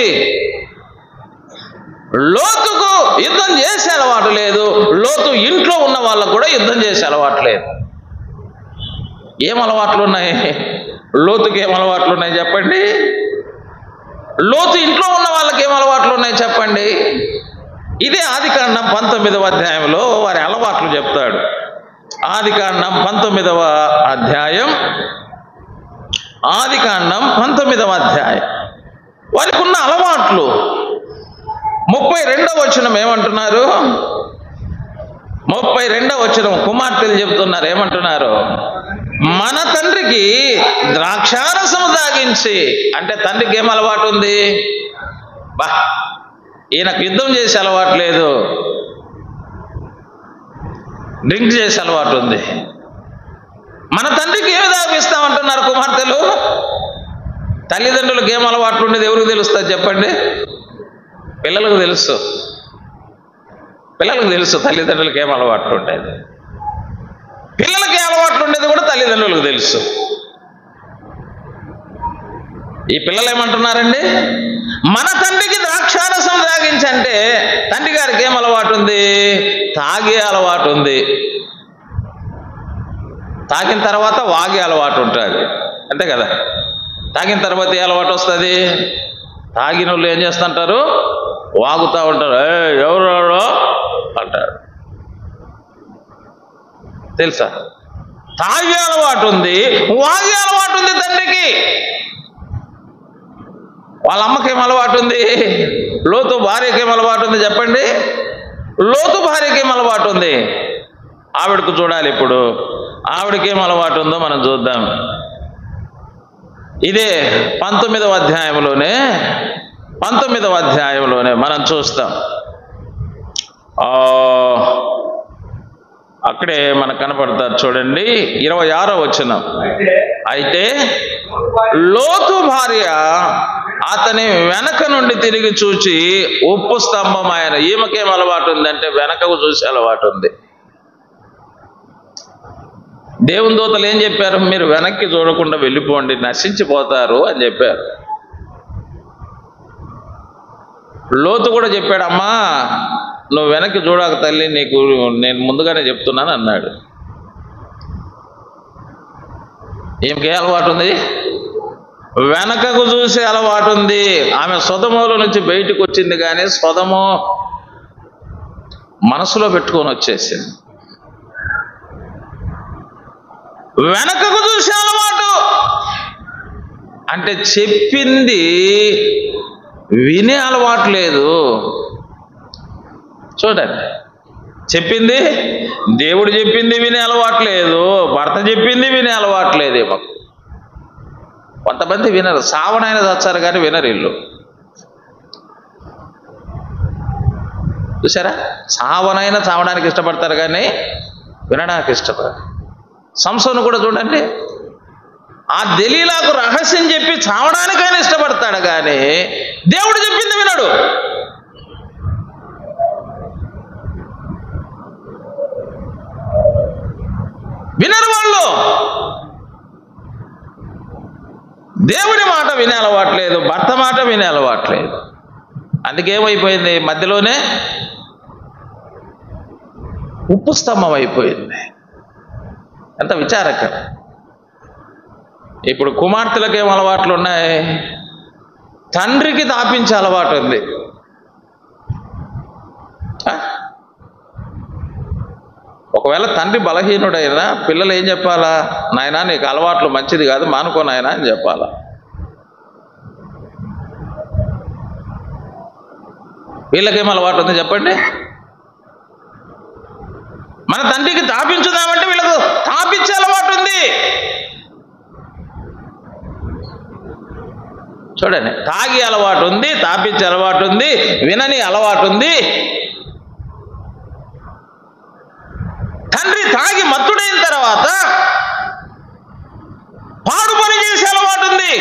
లోతుకు యుద్ధం చేసే అలవాటు లేదు. లోతు ఇంట్లో ఉన్న వాళ్ళకు కూడా యుద్ధం చేసే అలవాటు లేదు. ఏం అలవాట్లు ఉన్నాయి? లోతుకి ఏం అలవాట్లు ఉన్నాయి చెప్పండి? లోతు ఇంట్లో ఉన్న వాళ్ళకి ఏం అలవాట్లు ఉన్నాయి చెప్పండి? ఇదే ఆదికాండం 19వ అధ్యాయంలో వారి అలవాట్లు చెప్తాడు. ఆదికాండం 19వ అధ్యాయం. ఆదికాండం 19వ అధ్యాయం. వారికి ఉన్న అలవాట్లు 32వ వచనం ఏమంటున్నారు? 32వ వచనం కుమార్తెలు చెబుతున్నారు. ఏమంటున్నారు? మన తండ్రికి ద్రాక్షారసము తాగించి. అంటే తండ్రికి ఏం అలవాటు ఉంది? ఈయనకు యుద్ధం చేసే అలవాటు లేదు, డ్రింక్ చేసే అలవాటు ఉంది. మన తండ్రికి ఏమి తాగిస్తామంటున్నారు కుమార్తెలు? తల్లిదండ్రులకు ఏం అలవాట్లు ఉండేది ఎవరికి తెలుస్తుంది చెప్పండి? పిల్లలకు తెలుసు. తల్లిదండ్రులకు ఏం అలవాట్లు ఉండేది. పిల్లలకి ఏ అలవాట్లు ఉండేది కూడా తల్లిదండ్రులకు తెలుసు. ఈ పిల్లలు ఏమంటున్నారండి? మన తండ్రికి ద్రాక్షారసం తాగించంటే తండ్రి గారికి ఏం అలవాటు ఉంది? తాగే అలవాటు ఉంది. తాగిన తర్వాత వాగే అలవాటు ఉంటుంది, అంతే కదా. తాగిన తర్వాత ఏ అలవాటు వస్తుంది? తాగిన వాళ్ళు ఏం చేస్తుంటారు? వాగుతూ ఉంటారు. ఎవరు అంటారు. తెలుసా? తాగే అలవాటు ఉంది, వాగే అలవాటు ఉంది తండ్రికి. వాళ్ళ అమ్మకి ఏం అలవాటు ఉంది? లోతు భార్యకి ఏం అలవాటు ఉంది చెప్పండి? లోతు భార్యకి ఏం అలవాటు ఉంది? ఆవిడకు చూడాలి. ఇప్పుడు ఆవిడకి ఏం అలవాటు ఉందో మనం చూద్దాం. ఇదే 19వ అధ్యాయంలోనే మనం చూస్తాం. అక్కడే మనకు కనపడతారు చూడండి. 26వ వచనం. అయితే లోతు భార్య అతని వెనక నుండి తిరిగి చూచి ఉప్పు స్తంభం ఆయన. ఈమెకేం అలవాటు ఉందంటే వెనకకు చూసే అలవాటు ఉంది. దేవుని దూతలు ఏం చెప్పారు? మీరు వెనక్కి చూడకుండా వెళ్ళిపోండి, నశించిపోతారు అని చెప్పారు. లోతు కూడా చెప్పాడు, అమ్మా నువ్వు వెనక్కి చూడక తల్లి, నీకు నేను ముందుగానే చెప్తున్నాను అన్నాడు. ఈమెకి ఏ అలవాటు ఉంది? వెనకకు చూసే అలవాటు ఉంది. ఆమె సొదములో నుంచి బయటకు వచ్చింది, కానీ సొదము మనసులో పెట్టుకొని వచ్చేసింది. వెనకకు చూసే అలవాటు అంటే చెప్పింది వినే అలవాటు లేదు. చూడండి, చెప్పింది దేవుడు చెప్పింది వినే అలవాటు లేదు, భర్త చెప్పింది వినే అలవాటు లేదు. మాకు కొంతమంది వినరు. సావనైనా చచ్చారు కానీ వినరు ఇల్లు. చూసారా? చావడానికి ఇష్టపడతారు కానీ వినడానికి ఇష్టపడరు. సంసోను కూడా చూడండి, ఆ దెలీలాకు రహస్యం చెప్పి చావడానికైనా ఇష్టపడతాడు కానీ దేవుడు చెప్పింది వినడు. వినరు వాళ్ళు. దేవుని మాట వినే అలవాట్లేదు, భర్త మాట వినే అలవాట్లేదు. అందుకేమైపోయింది, మధ్యలోనే ఉప్పు స్తంభం అయిపోయింది. ఎంత విచారకరం. ఇప్పుడు కుమార్తెలకు ఏం అలవాట్లు ఉన్నాయి? తండ్రికి తాపించే అలవాటు ఉంది. ఒకవేళ తండ్రి బలహీనుడైనా పిల్లలు ఏం చెప్పాలా? నాయనా నీకు అలవాట్లు మంచిది కాదు, మానుకో నాయనా అని చెప్పాలా. వీళ్ళకేం అలవాటు ఉంది చెప్పండి? మన తండ్రికి తాపించుదామంటే వీళ్ళకు తాపించే అలవాటు ఉంది. చూడండి, తాగి అలవాటు ఉంది, తాపించే అలవాటు ఉంది, వినని అలవాటు ఉంది. తండ్రి తాగి మత్తుడైన తర్వాత పాడు పని చేసే అలవాటు ఉంది.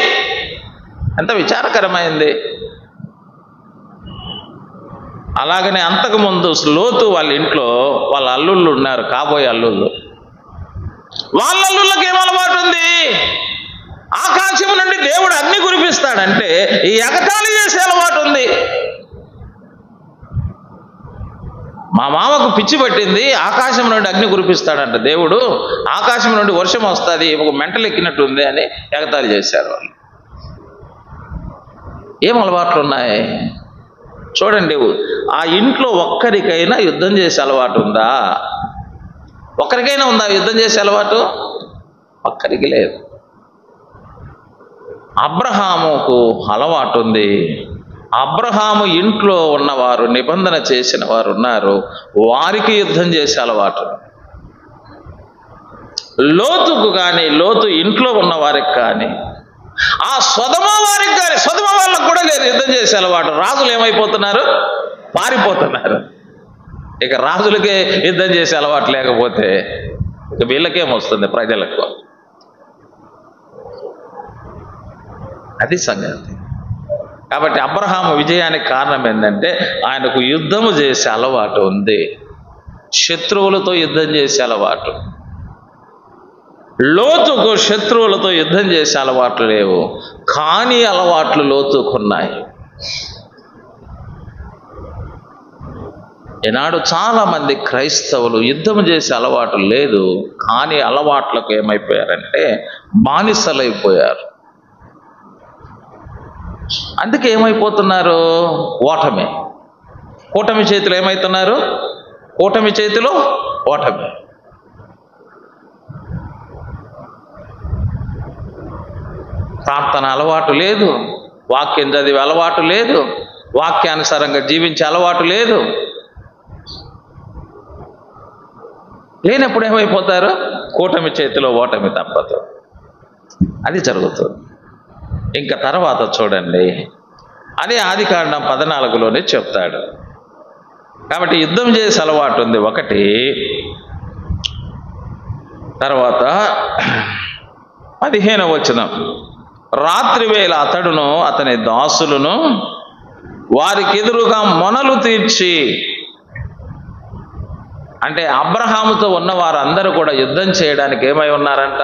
ఎంత విచారకరమైంది. అలాగనే అంతకుముందు లోతు వాళ్ళ ఇంట్లో వాళ్ళ అల్లుళ్ళు ఉన్నారు, కాబోయే అల్లుళ్ళు. వాళ్ళ అల్లుళ్ళకి ఏం అలవాటు ఉంది? ఆకాశం నుండి దేవుడు అగ్ని కురిపిస్తాడంటే ఈ ఎగతాళి చేసే అలవాటు ఉంది. మా మామకు పిచ్చి పట్టింది, ఆకాశం నుండి అగ్ని కురిపిస్తాడంట దేవుడు, ఆకాశం నుండి వర్షం వస్తుంది, ఒక మెంటలు ఎక్కినట్టుంది అని ఎగతాళి చేశారు వాళ్ళు. ఏం అలవాట్లు ఉన్నాయి చూడండి. ఆ ఇంట్లో ఒక్కరికైనా యుద్ధం చేసే అలవాటు ఉందా? ఒక్కరికైనా ఉందా యుద్ధం చేసే అలవాటు? ఒక్కరికి లేదు. అబ్రహాముకు అలవాటు ఉంది. అబ్రహాము ఇంట్లో ఉన్నవారు, నిబంధన చేసిన వారు ఉన్నారు, వారికి యుద్ధం చేసే అలవాటు. లోతుకు కానీ, లోతు ఇంట్లో ఉన్న వారికి కానీ, ఆ సొదొమ వారికి కానీ, సొదొమ వాళ్ళకు కూడా లేదు యుద్ధం చేసే అలవాటు. రాజులు ఏమైపోతున్నారు? పారిపోతున్నారు. ఇక రాజులకే యుద్ధం చేసే అలవాటు లేకపోతే ఇక వీళ్ళకేమొస్తుంది? ప్రజలకు. అది సంగతి. కాబట్టి అబ్రహాము విజయానికి కారణం ఏంటంటే ఆయనకు యుద్ధము చేసే అలవాటు ఉంది, శత్రువులతో యుద్ధం చేసే అలవాటు. లోతుకు శత్రువులతో యుద్ధం చేసే అలవాట్లు లేవు, కానీ అలవాట్లు లోతుకున్నాయి. ఈనాడు చాలామంది క్రైస్తవులు యుద్ధం చేసే అలవాటు లేదు, కానీ అలవాట్లకు ఏమైపోయారంటే బానిసలైపోయారు. అందుకే ఏమైపోతున్నారు? ఓటమి. కూటమి చేతిలో ఏమవుతున్నారు? కూటమి చేతిలో ఓటమి. ప్రార్థన అలవాటు లేదు, వాక్యం చదివే అలవాటు లేదు, వాక్యానుసారంగా జీవించే అలవాటు లేదు. లేనప్పుడు ఏమైపోతారు? కూటమి చేతిలో ఓటమి తప్పదు. అది జరుగుతుంది. ఇంకా తర్వాత చూడండి, అదే ఆదికాండం 14లోనే చెప్తాడు. కాబట్టి యుద్ధం చేసే అలవాటు ఉంది ఒకటి. తర్వాత 15వ వచనం, రాత్రి వేళ అతడును అతని దాసులను వారికి ఎదురుగా మొనలు తీర్చి, అంటే అబ్రహాముతో ఉన్న వారందరూ కూడా యుద్ధం చేయడానికి ఏమై ఉన్నారంట?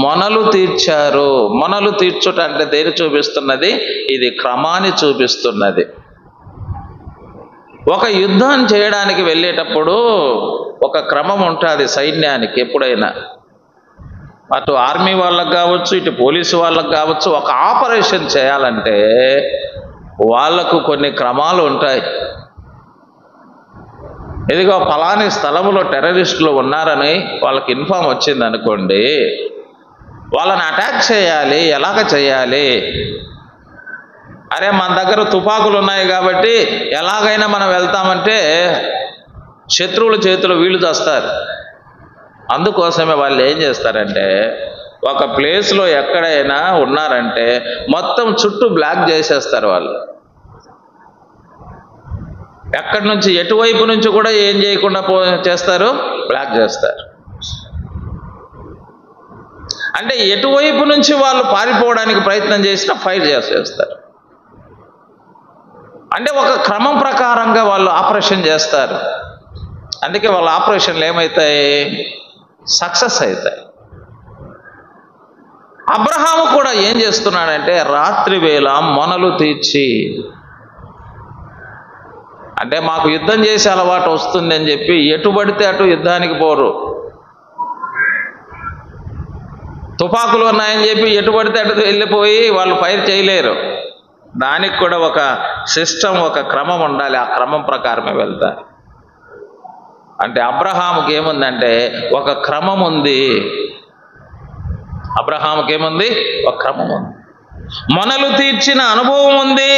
మొనలు తీర్చారు. మొనలు తీర్చుట అంటే దేని చూపిస్తున్నది? ఇది క్రమాన్ని చూపిస్తున్నది. ఒక యుద్ధం చేయడానికి వెళ్ళేటప్పుడు ఒక క్రమం ఉంటుంది సైన్యానికి. ఎప్పుడైనా అటు ఆర్మీ వాళ్ళకు కావచ్చు, ఇటు పోలీసు వాళ్ళకు కావచ్చు, ఒక ఆపరేషన్ చేయాలంటే వాళ్లకు కొన్ని క్రమాలు ఉంటాయి. ఇదిగో ఫలాని స్థలంలో టెర్రరిస్టులు ఉన్నారని వాళ్ళకి ఇన్ఫామ్ వచ్చింది అనుకోండి, వాళ్ళని అటాక్ చేయాలి. ఎలాగ చేయాలి? అరే మన దగ్గర తుపాకులు ఉన్నాయి కాబట్టి ఎలాగైనా మనం వెళ్తామంటే శత్రువుల చేతిలో వీళ్ళు చేస్తారు. అందుకోసమే వాళ్ళు ఏం చేస్తారంటే ఒక ప్లేస్లో ఎక్కడైనా ఉన్నారంటే మొత్తం చుట్టూ బ్లాక్ చేసేస్తారు. వాళ్ళు ఎక్కడి నుంచి ఎటువైపు నుంచి కూడా ఏం చేయకుండా చేస్తారు? బ్లాక్ చేస్తారు. అంటే ఎటువైపు నుంచి వాళ్ళు పారిపోవడానికి ప్రయత్నం చేసినా ఫైర్ చేస్తారు. అంటే ఒక క్రమం ప్రకారంగా వాళ్ళు ఆపరేషన్ చేస్తారు. అందుకే వాళ్ళ ఆపరేషన్లు ఏమవుతాయి? సక్సెస్ అవుతాయి. అబ్రహాము కూడా ఏం చేస్తున్నాడంటే రాత్రి వేళ మొనలు తీర్చి, అంటే మాకు యుద్ధం చేసే అలవాటు వస్తుంది అని చెప్పి ఎటు పడితే అటు యుద్ధానికి పోరు. తుపాకులు ఉన్నాయని చెప్పి ఎటు పడితే అటు వెళ్ళిపోయి వాళ్ళు ఫైర్ చేయలేరు. దానికి కూడా ఒక సిస్టమ్, ఒక క్రమం ఉండాలి. ఆ క్రమం ప్రకారమే వెళ్తారు. అంటే అబ్రహాముకి ఏముందంటే ఒక క్రమం ఉంది. అబ్రహాముకి ఏముంది? ఒక క్రమం ఉంది. మొనలు తీర్చిన అనుభవం ఉంది.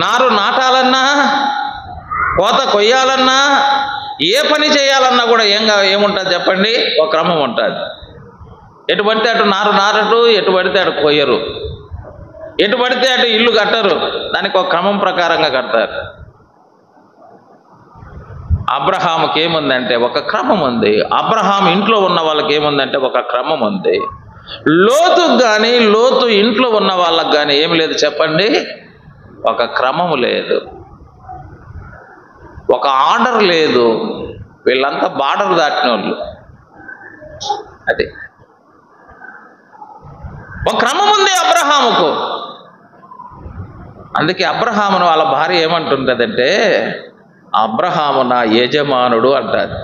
నారు నాటాలన్నా, కోత కొయ్యాలన్నా, ఏ పని చేయాలన్నా కూడా ఏముంటుంది చెప్పండి? ఒక క్రమం ఉంటుంది. ఎటు పడితే అటు నారు నారటు, ఎటు పడితే అటు కొయ్యరు, ఎటు పడితే అటు ఇల్లు కట్టరు. దానికి ఒక క్రమం ప్రకారంగా కడతారు. అబ్రహాముకి ఏముందంటే ఒక క్రమం ఉంది. అబ్రహాం ఇంట్లో ఉన్న వాళ్ళకి ఏముందంటే ఒక క్రమం ఉంది. లోతుకు కానీ, లోతు ఇంట్లో ఉన్న వాళ్ళకి కానీ ఏమి లేదు చెప్పండి? ఒక క్రమము లేదు, ఒక ఆర్డర్ లేదు. వీళ్ళంతా బార్డర్ దాటిన వాళ్ళు. అది ఒక క్రమం ఉంది అబ్రహాముకు. అందుకే అబ్రహామును వాళ్ళ భార్య ఏమంటుంటదంటే, అబ్రహాము నా యజమానుడు అంటారు.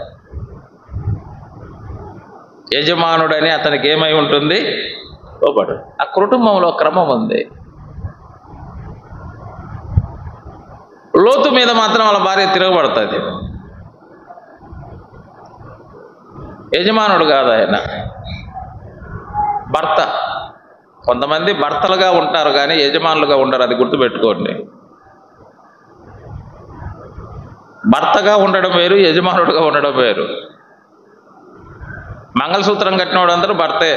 యజమానుడని అతనికి ఏమై ఉంటుంది? లోబడు. ఆ కుటుంబంలో క్రమం ఉంది. లోతు మీద మాత్రం వాళ్ళ భార్య తిరగబడుతుంది. యజమానుడు కాదు ఆయన, భర్త. కొంతమంది భర్తలుగా ఉంటారు కానీ యజమానులుగా ఉండరు. అది గుర్తుపెట్టుకోండి. భర్తగా ఉండడం వేరు, యజమానుడుగా ఉండడం వేరు. మంగళసూత్రం కట్టినవాడు అందరూ భర్తే,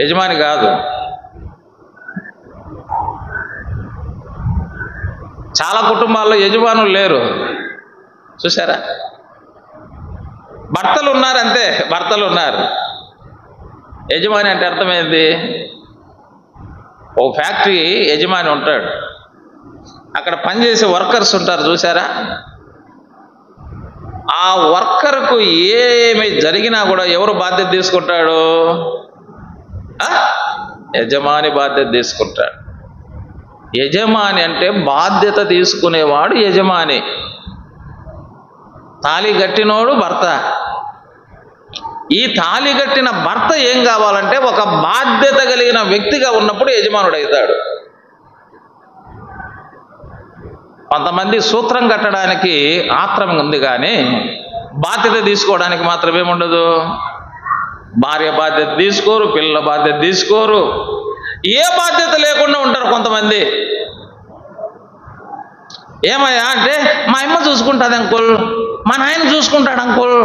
యజమాని కాదు. చాలా కుటుంబాల్లో యజమానులు లేరు, చూసారా? భర్తలు ఉన్నారు అంతే, భర్తలు ఉన్నారు. యజమాని అంటే అర్థమైంది? ఓ ఫ్యాక్టరీ యజమాని ఉంటాడు, అక్కడ పనిచేసే వర్కర్స్ ఉంటారు, చూసారా? ఆ వర్కర్కు ఏమి జరిగినా కూడా ఎవరు బాధ్యత తీసుకుంటాడు? యజమాని బాధ్యత తీసుకుంటాడు. యజమాని అంటే బాధ్యత తీసుకునేవాడు యజమాని. తాళి కట్టినోడు భర్త. ఈ తాళి కట్టిన భర్త ఏం కావాలంటే ఒక బాధ్యత కలిగిన వ్యక్తిగా ఉన్నప్పుడు యజమానుడు అవుతాడు. కొంతమంది సూత్రం కట్టడానికి ఆత్రం ఉంది కానీ బాధ్యత తీసుకోవడానికి మాత్రం ఏముండదు. భార్య బాధ్యత తీసుకోరు, పిల్లల బాధ్యత తీసుకోరు, ఏ బాధ్యత లేకుండా ఉంటారు కొంతమంది. ఏమయ్యా అంటే మా అమ్మ చూసుకుంటుంది అంకుల్, మా నాయన చూసుకుంటాడు అంకుల్,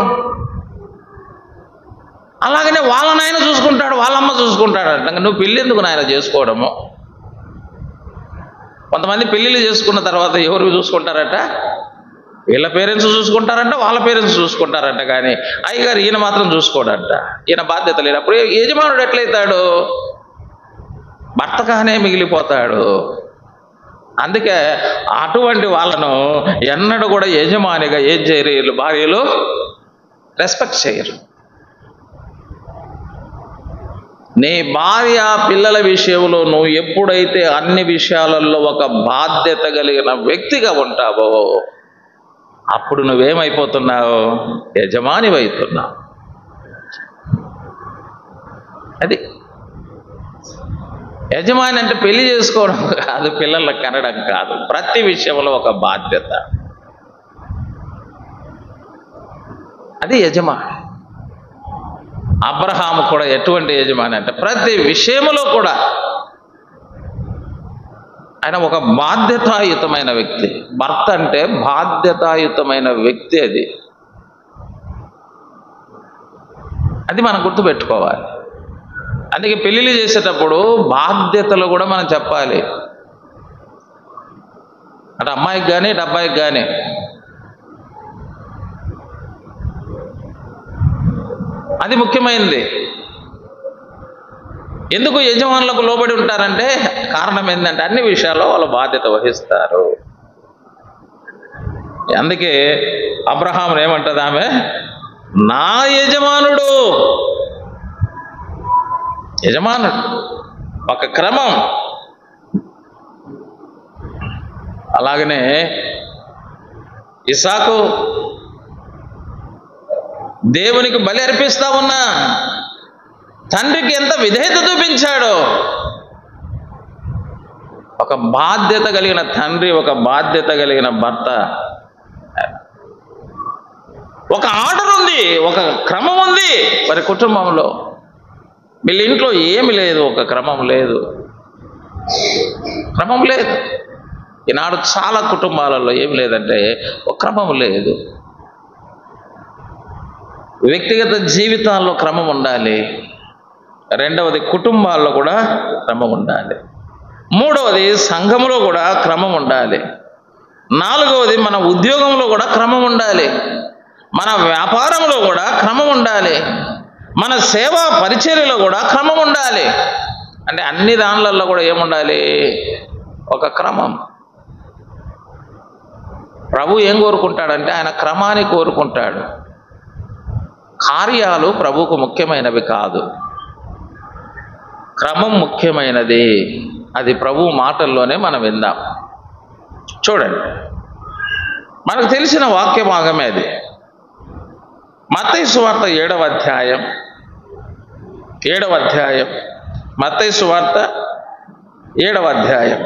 అలాగనే వాళ్ళ నాయన చూసుకుంటాడు, వాళ్ళమ్మ చూసుకుంటాడు అంట. నువ్వు పెళ్ళి ఎందుకు నాయన చేసుకోవడము? కొంతమంది పెళ్ళిళ్ళు చేసుకున్న తర్వాత ఎవరు చూసుకుంటారట? వీళ్ళ పేరెంట్స్ చూసుకుంటారంట, వాళ్ళ పేరెంట్స్ చూసుకుంటారంట. కానీ అయ్యగారు ఈయన మాత్రం చూసుకోడంట. ఈయన బాధ్యత లేనప్పుడు యజమానుడు ఎట్లయితాడు? భర్తగానే మిగిలిపోతాడు. అందుకే అటువంటి వాళ్ళను ఎన్నడూ కూడా యజమానిగా ఏం చేయరు వీళ్ళు భార్యలు, రెస్పెక్ట్ చేయరు. నీ భార్య పిల్లల విషయంలో నువ్వు ఎప్పుడైతే అన్ని విషయాలలో ఒక బాధ్యత కలిగిన వ్యక్తిగా ఉంటావో అప్పుడు నువ్వేమైపోతున్నావు? యజమాని అవుతున్నావు. అది యజమాని అంటే పెళ్లి చేసుకోవడం కాదు, పిల్లలకు కనడం కాదు, ప్రతి విషయంలో ఒక బాధ్యత. అది యజమాని. అబ్రహాము కూడా ఎటువంటి యజమాని అంటే ప్రతి విషయంలో కూడా ఆయన ఒక బాధ్యతాయుతమైన వ్యక్తి. భర్త అంటే బాధ్యతాయుతమైన వ్యక్తి. అది మనం గుర్తుపెట్టుకోవాలి. అందుకే పెళ్ళిళ్ళు చేసేటప్పుడు బాధ్యతలు కూడా మనం చెప్పాలి. అటు అమ్మాయికి కానీ ఇటు అబ్బాయికి కానీ అది ముఖ్యమైనది. ఎందుకు యజమానులకు లోబడి ఉంటారంటే కారణం ఏంటంటే అన్ని విషయాల్లో వాళ్ళు బాధ్యత వహిస్తారు. అందుకే అబ్రహామును ఏమంటది ఆమె, నా యజమానుడు. యజమానుడు ఒక క్రమం. అలాగనే ఇస్సాకు దేవునికి బలి అర్పిస్తా ఉన్నా తండ్రికి ఎంత విధేయత చూపించాడో. ఒక బాధ్యత కలిగిన తండ్రి, ఒక బాధ్యత కలిగిన భర్త. ఒక ఆర్డర్ ఉంది, ఒక క్రమం ఉంది మరి కుటుంబంలో. వీళ్ళ ఇంట్లో ఏమి లేదు, ఒక క్రమం లేదు, క్రమం లేదు. ఈనాడు చాలా కుటుంబాలలో ఏమి లేదంటే ఒక క్రమం లేదు. వ్యక్తిగత జీవితాల్లో క్రమం ఉండాలి. రెండవది కుటుంబాల్లో కూడా క్రమం ఉండాలి. మూడవది సంఘములో కూడా క్రమం ఉండాలి. నాలుగవది మన ఉద్యోగంలో కూడా క్రమం ఉండాలి. మన వ్యాపారంలో కూడా క్రమం ఉండాలి. మన సేవా పరిచర్యలో కూడా క్రమం ఉండాలి. అంటే అన్ని దానిలలో కూడా ఏముండాలి, ఒక క్రమం. ప్రభు ఏం కోరుకుంటాడంటే ఆయన క్రమాన్ని కోరుకుంటాడు. కార్యాలు ప్రభువుకు ముఖ్యమైనవి కాదు, క్రమం ముఖ్యమైనది. అది ప్రభు మాటల్లోనే మనం విందాం. చూడండి, మనకు తెలిసిన వాక్య భాగమే అది. మత్తయి సువార్త 7వ అధ్యాయం మత్తయి సువార్త 7వ అధ్యాయం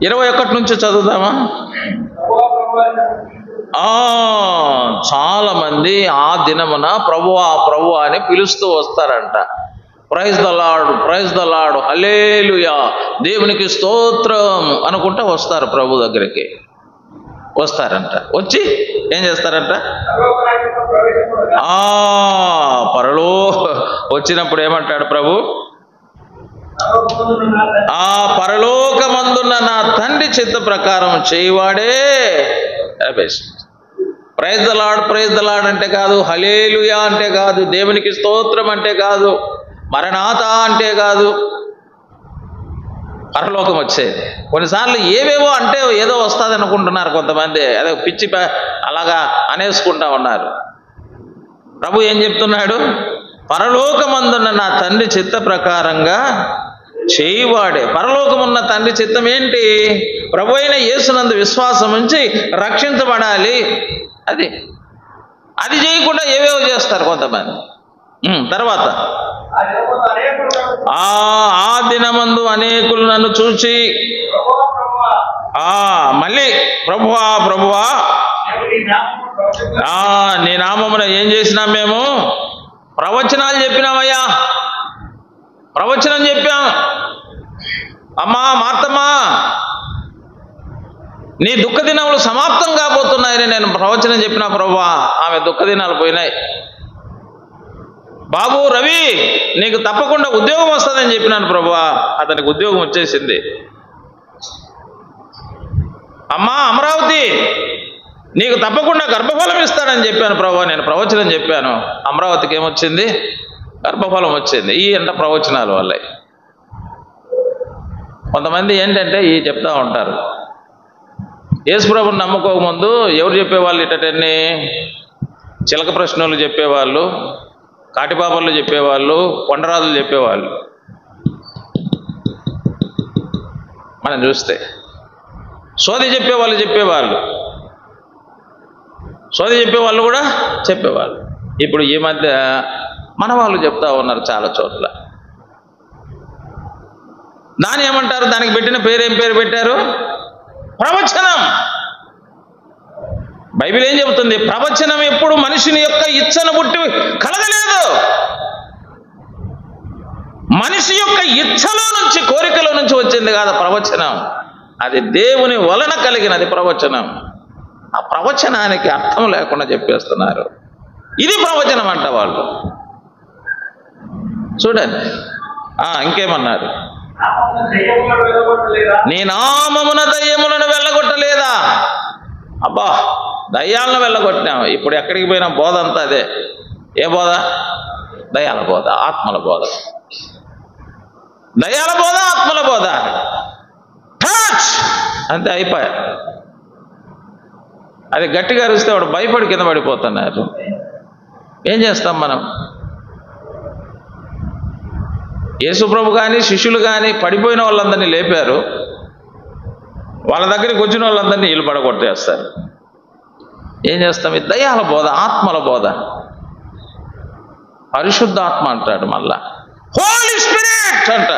21 నుంచి చదువుదామా? చాలా మంది ఆ దినమున ప్రభువా ప్రభువా అని పిలుస్తూ వస్తారంట. Praise the Lord, praise the Lord, hallelujah, దేవునికి స్తోత్రం అనుకుంటా వస్తారు. ప్రభు దగ్గరికి వస్తారంట. వచ్చి ఏం చేస్తారంట, వచ్చినప్పుడు ఏమంటాడు ప్రభు, ఆ పరలోకమందున్న నా తండ్రి చిత్త ప్రకారం చేయవాడే. Praise the Lord, praise the Lord అంటే కాదు, హల్లెలూయా అంటే కాదు, దేవునికి స్తోత్రం అంటే కాదు, మరణాత అంటే కాదు, పరలోకం వచ్చేది. కొన్నిసార్లు ఏవేవో అంటే ఏదో వస్తుంది అనుకుంటున్నారు కొంతమంది, అదే పిచ్చి అలాగా అనేసుకుంటా ఉన్నారు. ప్రభు ఏం చెప్తున్నాడు, పరలోకమందున్న నా తండ్రి చిత్త ప్రకారంగా చేయువాడే. పరలోకమున్న తండ్రి చిత్తం ఏంటి? ప్రభు అయిన యేసునందు విశ్వాసం ఉంచి రక్షించబడాలి. అది చేయకుండా ఏవేవో చేస్తారు కొంతమంది. తర్వాత ఆ దినమందు అనేకులు నన్ను చూసి మళ్ళీ ప్రభువా ప్రభువా నీ నామమున ఏం చేసినాం మేము? ప్రవచనాలు చెప్పినామయ్యా, ప్రవచనం చెప్పాం. అమ్మా మార్తమ్మా, నీ దుఃఖ దినములు సమాప్తం కాబోతున్నాయని నేను ప్రవచనం చెప్పినా ప్రభువా, ఆమె దుఃఖ దినాలు పోయినాయి. బాబు రవి, నీకు తప్పకుండా ఉద్యోగం వస్తుందని చెప్పినాను ప్రభువా, అతనికి ఉద్యోగం వచ్చేసింది. అమ్మా అమరావతి, నీకు తప్పకుండా గర్భఫలం ఇస్తాడని చెప్పాను ప్రభువా, నేను ప్రవచనం చెప్పాను. అమరావతికి ఏమొచ్చింది? గర్భఫలం వచ్చింది. ఈ ఎంత ప్రవచనాలు వల్లే. కొంతమంది ఏంటంటే ఈ చెప్తా ఉంటారు, యేసుప్రభుని నమ్ముకోకముందు ఎవరు చెప్పేవాళ్ళు ఇటన్నీ? చిలక ప్రశ్నలు చెప్పేవాళ్ళు, కాటిపాపర్లు చెప్పేవాళ్ళు, కొండరాజులు చెప్పేవాళ్ళు. మనం చూస్తే సోది చెప్పేవాళ్ళు సోది చెప్పేవాళ్ళు కూడా చెప్పేవాళ్ళు. ఇప్పుడు ఈ మధ్య మన వాళ్ళు చెప్తా ఉన్నారు చాలా చోట్ల. దాన్ని ఏమంటారు? దానికి పెట్టిన పేరు ఏం పేరు పెట్టారు? ప్రవచనం. బైబిల్ ఏం చెబుతుంది? ప్రవచనం ఎప్పుడు మనిషిని యొక్క ఇచ్చను పుట్టి కలగలేదు. మనిషి యొక్క ఇచ్చలో నుంచి, కోరికలో నుంచి వచ్చింది కాదు ప్రవచనం. అది దేవుని వలన కలిగినది ప్రవచనం. ఆ ప్రవచనానికి అర్థం లేకుండా చెప్పేస్తున్నారు. ఇది ప్రవచనం అంట వాళ్ళు. చూడండి, ఇంకేమన్నారు? నీ నామమున దయ్యములను వెళ్ళగొట్టలేదా? అబ్బా, దయ్యాలను వెళ్ళగొట్టినాం. ఇప్పుడు ఎక్కడికి పోయినా బోధ అంతా అదే. ఏ బోధ? దయ్యాల బోధ, ఆత్మల బోధ. దయ్యాల బోధ, ఆత్మల బోధ, అంతే అయిపోయా. అది గట్టిగా అరిస్తే వాడు భయపడి కింద పడిపోతున్నారు. ఏం చేస్తాం మనం? యేసుప్రభు కానీ శిష్యులు కానీ పడిపోయిన వాళ్ళందరినీ లేపారు. వాళ్ళ దగ్గరికి వచ్చిన వాళ్ళందరినీ వీళ్ళు పడగొట్టేస్తారు. ఏం చేస్తాం? ఇది దయ్యాల బోధ, ఆత్మల బోధ. పరిశుద్ధాత్మ అంటాడు, మళ్ళా హోలీ స్పిరిట్ అంట.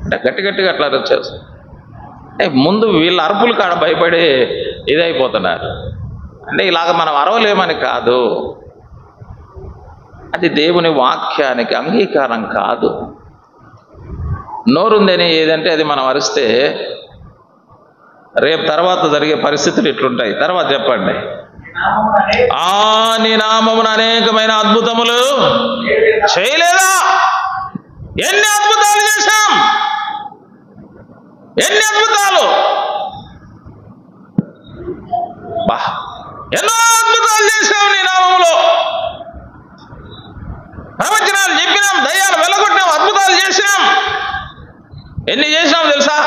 అంటే గట్టి గట్టిగా అట్లా వచ్చేస్తాం. ముందు వీళ్ళ అరుపులు కాడ భయపడి ఇదైపోతున్నారు. అంటే ఇలాగ మనం అరవలేమని కాదు, అది దేవుని వాక్యానికి అంగీకారం కాదు. నోరుందని ఏదంటే అది మనం అరిస్తే రేపు తర్వాత జరిగే పరిస్థితులు ఇట్లుంటాయి. తర్వాత చెప్పండి. నీ నామమున అనేకమైన అద్భుతములు చేయలేదా? ఎన్ని అద్భుతాలు చేశాం, ఎన్ని అద్భుతాలు, ఎన్నో అద్భుతాలు చేశాం నీ నామములో. ప్రవచనాలు చెప్పినాం, దయ్యాలు వెళ్ళగొట్టినాం, అద్భుతాలు చేసినాం. ఎన్ని చేసినాం తెలుసా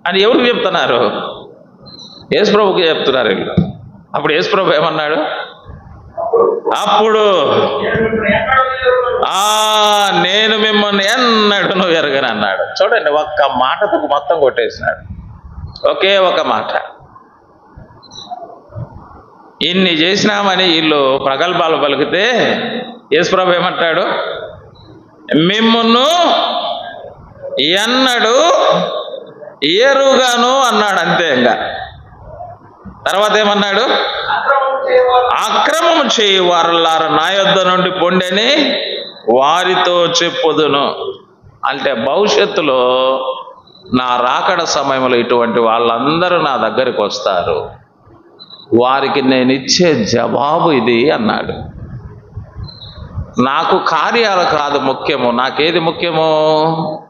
అని ఎవరికి చెప్తున్నారు? యేసుప్రభుకి చెప్తున్నారు వీళ్ళు. అప్పుడు యేసుప్రభు ఏమన్నాడు? అప్పుడు నేను మిమ్మల్ని ఎన్నడూ ఎరగను అన్నాడు. చూడండి, ఒక్క మాటతో మొత్తం కొట్టేసినాడు. ఒకే ఒక మాట. ఇన్ని చేసినామని వీళ్ళు ప్రగల్భాలు పలికితే యేసుప్రభు ఏమంటాడు? మిమ్మును ఎన్నడు ఎరుగను అన్నాడు. అంతే. ఇంకా తర్వాత ఏమన్నాడు? అక్రమం చేయవారులారా నా యొద్ద నుండి పొండని వారితో చెప్పుదును. అంటే భవిష్యత్తులో నా రాకడ సమయంలో ఇటువంటి వాళ్ళందరూ నా దగ్గరికి వస్తారు, వారికి నేను ఇచ్చే జవాబు ఇది అన్నాడు. నాకు కార్యాలు కాదు ముఖ్యము, నాకేది ముఖ్యము?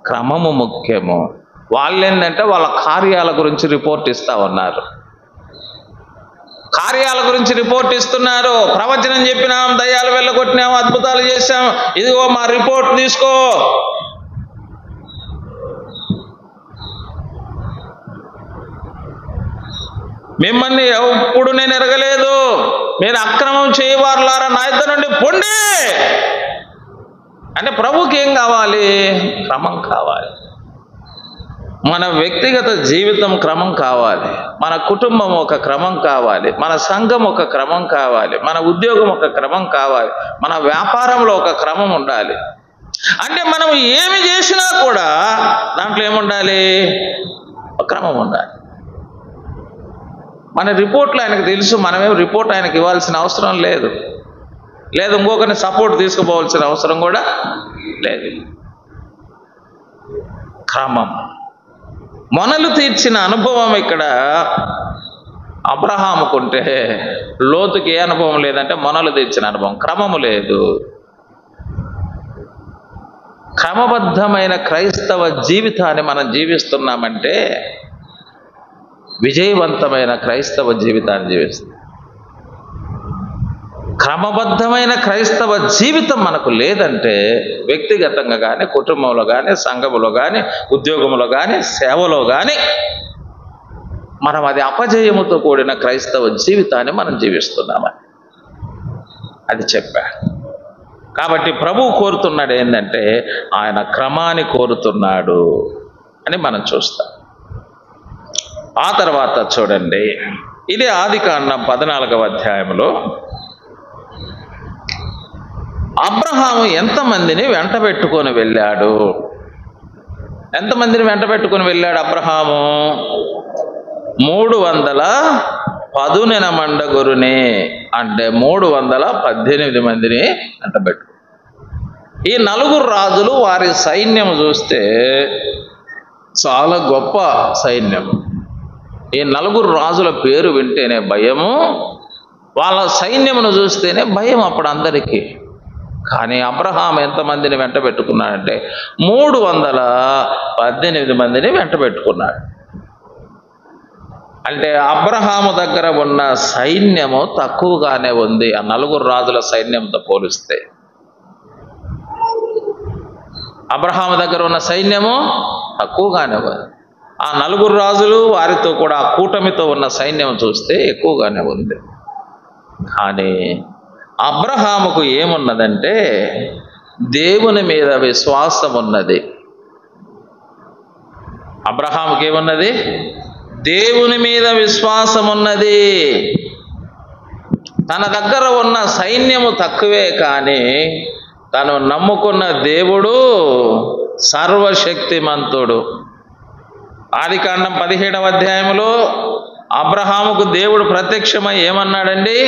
క్రమము ముఖ్యము. వాళ్ళు ఏంటంటే వాళ్ళ కార్యాల గురించి రిపోర్ట్ ఇస్తా ఉన్నారు, కార్యాల గురించి రిపోర్ట్ ఇస్తున్నారు. ప్రవచనం చెప్పినాం, దయ్యాలు వెళ్ళగొట్టినాం, అద్భుతాలు చేశాం, ఇదిగో మా రిపోర్ట్ తీసుకో. మిమ్మల్ని ఎప్పుడు నేను ఎరగలేదు, మీరు అక్రమం చేయవారులారా నా యొద్ద నుండి పొండి. అంటే ప్రభుకి ఏం కావాలి? క్రమం కావాలి. మన వ్యక్తిగత జీవితం క్రమం కావాలి, మన కుటుంబం ఒక క్రమం కావాలి, మన సంఘం ఒక క్రమం కావాలి, మన ఉద్యోగం ఒక క్రమం కావాలి, మన వ్యాపారంలో ఒక క్రమం ఉండాలి. అంటే మనం ఏమి చేసినా కూడా దాంట్లో ఏముండాలి? ఒక క్రమం ఉండాలి. మన రిపోర్ట్లు ఆయనకు తెలుసు, మనమేం రిపోర్ట్ ఆయనకి ఇవ్వాల్సిన అవసరం లేదు, లేదు ఇంకొకరిని సపోర్ట్ తీసుకుపోవాల్సిన అవసరం కూడా లేదు. క్రమం. మొనలు తీర్చిన అనుభవం ఇక్కడ అబ్రహాముకుంటే లోతుకి ఏ అనుభవం లేదంటే మొనలు తీర్చిన అనుభవం. క్రమము లేదు. క్రమబద్ధమైన క్రైస్తవ జీవితాన్ని మనం జీవిస్తున్నామంటే విజయవంతమైన క్రైస్తవ జీవితాన్ని జీవిస్తాం. క్రమబద్ధమైన క్రైస్తవ జీవితం మనకు లేదంటే వ్యక్తిగతంగా కానీ, కుటుంబంలో కానీ, సంఘములో కానీ, ఉద్యోగంలో కానీ, సేవలో కానీ మనం అది అపజయముతో కూడిన క్రైస్తవ జీవితాన్ని మనం జీవిస్తున్నామని అది చెప్పాడు. కాబట్టి ప్రభువు కోరుతున్నాడు ఏంటంటే ఆయన క్రమాన్ని కోరుతున్నాడు అని మనం చూస్తాం. ఆ తర్వాత చూడండి, ఇది ఆదికాండం 14వ అధ్యాయంలో అబ్రహాము ఎంతమందిని వెంట పెట్టుకొని వెళ్ళాడు? ఎంతమందిని వెంట పెట్టుకొని వెళ్ళాడు అబ్రహాము? 318 మండగొరుని, అంటే 318 మందిని వెంట పెట్టు. ఈ 4 రాజులు వారి సైన్యం చూస్తే చాలా గొప్ప సైన్యం. ఈ 4 రాజుల పేరు వింటేనే భయము, వాళ్ళ సైన్యమును చూస్తేనే భయం అప్పుడు అందరికీ. కానీ అబ్రహాం ఎంతమందిని వెంట పెట్టుకున్నాడంటే 318 మందిని వెంట పెట్టుకున్నాడు. అంటే అబ్రహాము దగ్గర ఉన్న సైన్యము తక్కువగానే ఉంది ఆ నలుగురు రాజుల సైన్యంతో పోలిస్తే. అబ్రహాము దగ్గర ఉన్న సైన్యము తక్కువగానే ఉంది. ఆ నలుగురు రాజులు వారితో కూడా ఆ కూటమితో ఉన్న సైన్యం చూస్తే ఎక్కువగానే ఉంది. కానీ అబ్రహాముకు ఏమున్నదంటే దేవుని మీద విశ్వాసం ఉన్నది. అబ్రహాముకి ఏమున్నది? దేవుని మీద విశ్వాసం ఉన్నది. తన దగ్గర ఉన్న సైన్యము తక్కువే, కానీ తను నమ్ముకున్న దేవుడు సర్వశక్తిమంతుడు. ఆదికాండం 17వ అధ్యాయంలో అబ్రహాముకు దేవుడు ప్రత్యక్షమై ఏమన్నాడండి?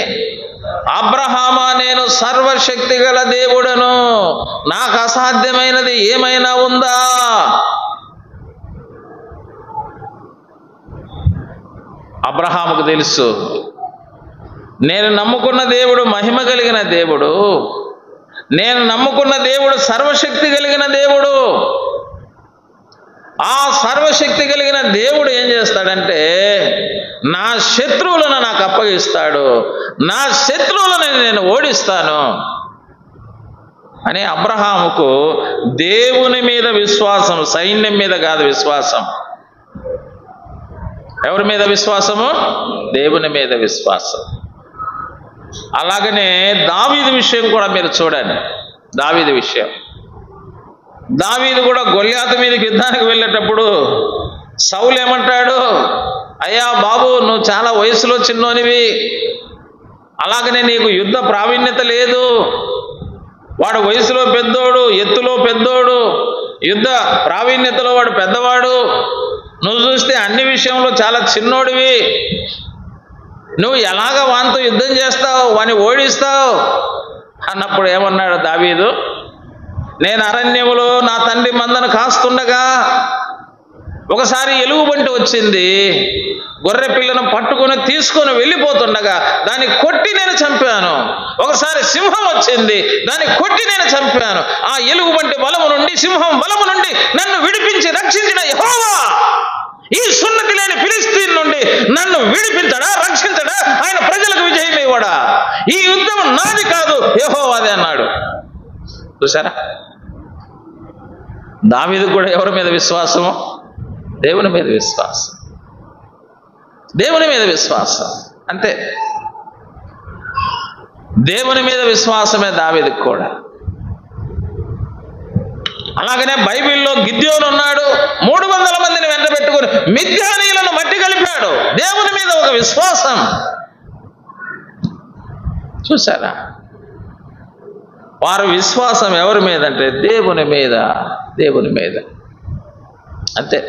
అబ్రహామా, నేను సర్వశక్తి గల దేవుడను, నాకు అసాధ్యమైనది ఏమైనా ఉందా? అబ్రహాముకు తెలుసు, నేను నమ్ముకున్న దేవుడు మహిమ కలిగిన దేవుడు, నేను నమ్ముకున్న దేవుడు సర్వశక్తి కలిగిన దేవుడు. ఆ సర్వశక్తి కలిగిన దేవుడు ఏం చేస్తాడంటే నా శత్రువులను నాకు అప్పగిస్తాడు, నా శత్రువులను నేను ఓడిస్తాను అని అబ్రహాముకు దేవుని మీద విశ్వాసం, సైన్యం మీద కాదు విశ్వాసం. ఎవరి మీద విశ్వాసము? దేవుని మీద విశ్వాసం. అలాగనే దావీదు విషయం కూడా మీరు చూడండి. దావీదు విషయం, దావీదు కూడా గొల్యాతు మీదకి యుద్ధానికి వెళ్ళేటప్పుడు సౌలు ఏమంటాడు? అయ్యా బాబు, నువ్వు చాలా వయసులో చిన్నోనివి, అలాగనే నీకు యుద్ధ ప్రావీణ్యత లేదు. వాడు వయసులో పెద్దోడు, ఎత్తులో పెద్దోడు, యుద్ధ ప్రావీణ్యతలో వాడు పెద్దవాడు, నువ్వు చూస్తే అన్ని విషయంలో చాలా చిన్నోడివి, నువ్వు ఎలాగ వానితో యుద్ధం చేస్తావు, వాని ఓడిస్తావు అన్నప్పుడు ఏమన్నాడు దావీదు? నేను అరణ్యములో నా తండ్రి మందను కాస్తుండగా ఒకసారి ఎలుగుబంటి వచ్చింది, గొర్రె పిల్లను పట్టుకొని తీసుకొని వెళ్ళిపోతుండగా దాన్ని కొట్టి నేను చంపాను. ఒకసారి సింహం వచ్చింది, దాన్ని కొట్టి నేను చంపాను. ఆ ఎలుగుబంటి బలము నుండి, సింహం బలము నుండి నన్ను విడిపించి రక్షించిన యెహోవా ఈ సున్నతి లేని ఫిలిస్తీన్ నుండి నన్ను విడిపించడా, రక్షించడా, ఆయన ప్రజలకు విజయం ఇవ్వడా? ఈ యుద్ధం నాది కాదు, యెహోవాదే అన్నాడు. చూసారా? దావీదు కూడా ఎవరి మీద విశ్వాసము? దేవుని మీద విశ్వాసం. దేవుని మీద విశ్వాసం అంతే. దేవుని మీద విశ్వాసమే దావీదుకు కూడా. అలాగనే బైబిల్లో గిద్యోను ఉన్నాడు, 300 మందిని వెంట పెట్టుకుని మిద్యానీయులను మట్టి కలిపాడు. దేవుని మీద ఒక విశ్వాసం. చూసారా? వారి విశ్వాసం ఎవరి మీద అంటే దేవుని మీద. దేవుని మీద అంతే.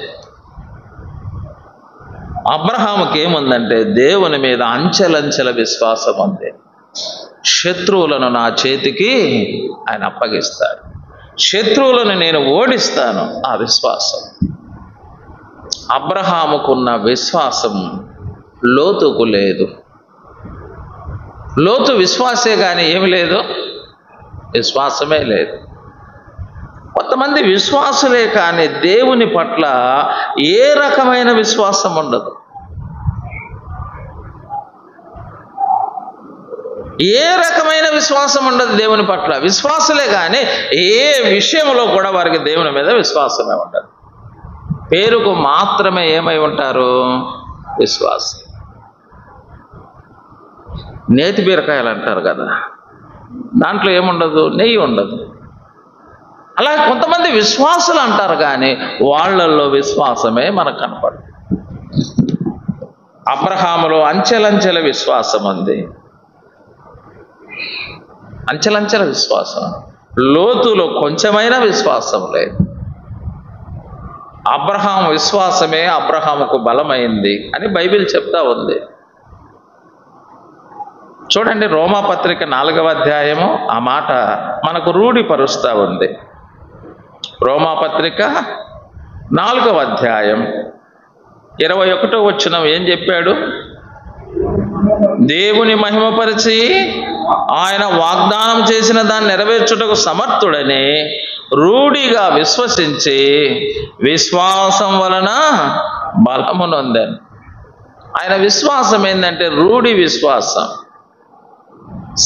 అబ్రహాముకి ఏముందంటే దేవుని మీద అంచెలంచెల విశ్వాసం ఉంది. శత్రువులను నా చేతికి ఆయన అప్పగిస్తాడు, శత్రువులను నేను ఓడిస్తాను, ఆ విశ్వాసం. అబ్రహాముకున్న విశ్వాసం లోతుకు లేదు. లోతు విశ్వాసే కానీ ఏమి లేదు, విశ్వాసమే లేదు. కొంతమంది విశ్వాసులే కానీ దేవుని పట్ల ఏ రకమైన విశ్వాసం ఉండదు. ఏ రకమైన విశ్వాసం ఉండదు దేవుని పట్ల. విశ్వాసులే కానీ ఏ విషయంలో కూడా వారికి దేవుని మీద విశ్వాసమే ఉండదు. పేరుకు మాత్రమే ఏమై ఉంటారు? విశ్వాసం. నేతి బీరకాయలు అంటారు కదా, దాంట్లో ఏముండదు? నెయ్యి ఉండదు. అలా కొంతమంది విశ్వాసులు అంటారు కానీ వాళ్ళల్లో విశ్వాసమే మనకు కనపడదు. అబ్రహాములో అంచెలంచెల విశ్వాసం ఉంది, అంచెలంచెల విశ్వాసం. లోతులో కొంచెమైనా విశ్వాసం లేదు. అబ్రహాం విశ్వాసమే అబ్రహాముకు బలమైంది అని బైబిల్ చెప్తా ఉంది. చూడండి, రోమాపత్రిక 4వ అధ్యాయము ఆ మాట మనకు రూఢిపరుస్తూ ఉంది. రోమాపత్రిక 4వ అధ్యాయం 21వ వచనం ఏం చెప్పాడు? దేవుని మహిమపరిచి ఆయన వాగ్దానం చేసిన దాన్ని నెరవేర్చుటకు సమర్థుడని రూఢిగా విశ్వసించి విశ్వాసం వలన బలము నొందాను. ఆయన విశ్వాసం ఏంటంటే రూఢి విశ్వాసం.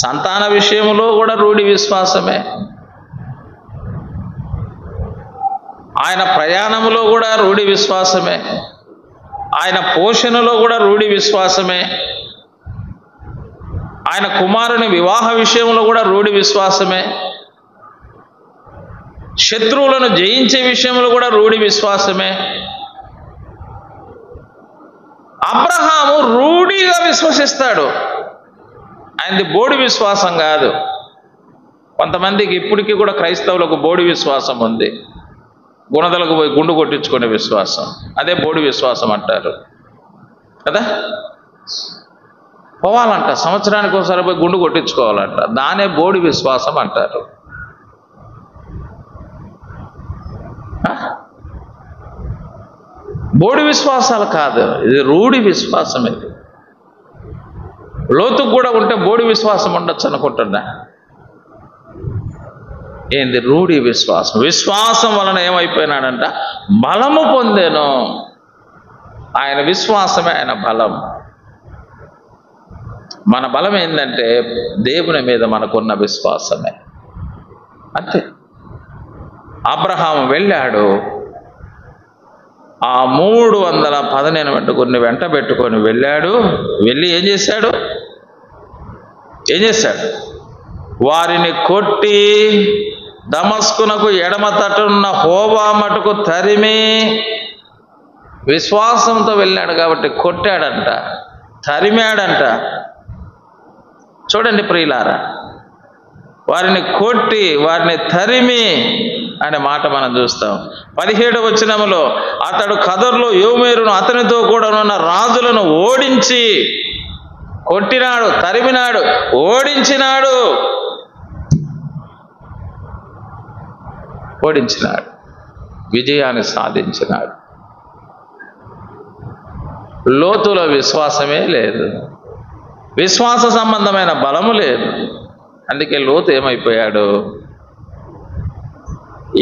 సంతాన విషయంలో కూడా రూఢి విశ్వాసమే. ఆయన ప్రయాణంలో కూడా రూఢి విశ్వాసమే. ఆయన పోషణలో కూడా రూఢి విశ్వాసమే. ఆయన కుమారుని వివాహ విషయంలో కూడా రూఢి విశ్వాసమే. శత్రువులను జయించే విషయంలో కూడా రూఢి విశ్వాసమే. అబ్రహాము రూఢిగా విశ్వసిస్తాడు. ఆయనది బోడి విశ్వాసం కాదు. కొంతమందికి ఇప్పటికీ కూడా క్రైస్తవులకు బోడి విశ్వాసం ఉంది. గుణదలకు పోయి గుండు కొట్టించుకునే విశ్వాసం, అదే బోడి విశ్వాసం అంటారు కదా. పోవాలంట, సంవత్సరానికి ఒకసారి పోయి గుండు కొట్టించుకోవాలంట, దానే బోడి విశ్వాసం అంటారు. బోడి విశ్వాసాలు కాదు, ఇది రూఢి విశ్వాసం. ఇది లోతుకు కూడా ఉంటే బోడి విశ్వాసం ఉండొచ్చు అనుకుంటున్నా. ఏంది రూఢి విశ్వాసం? విశ్వాసం వలన ఏమైపోయినాడంట? బలము పొందాను. ఆయన విశ్వాసమే ఆయన బలం. మన బలం ఏంటంటే దేవుని మీద మనకున్న విశ్వాసమే, అంతే. అబ్రహాము వెళ్ళాడు, ఆ 318 వెంట పెట్టుకొని వెళ్ళాడు. వెళ్ళి ఏం చేశాడు? వారిని కొట్టి దమస్కునకు ఎడమ తట్టున్న హోవా మటుకు తరిమి, విశ్వాసంతో వెళ్ళాడు కాబట్టి కొట్టాడంట, తరిమాడంట. చూడండి ప్రియులారా, వారిని కొట్టి వారిని తరిమి అనే మాట మనం చూస్తాం. 17వ వచనములో అతడు కదర్లో యోమేరును అతనితో కూడా ఉన్న రాజులను ఓడించి, కొట్టినాడు, తరిమినాడు, ఓడించినాడు, విజయాన్ని సాధించినాడు. లోతులో విశ్వాసమే లేదు, విశ్వాస సంబంధమైన బలము లేదు. అందుకే లోతు ఏమైపోయాడు?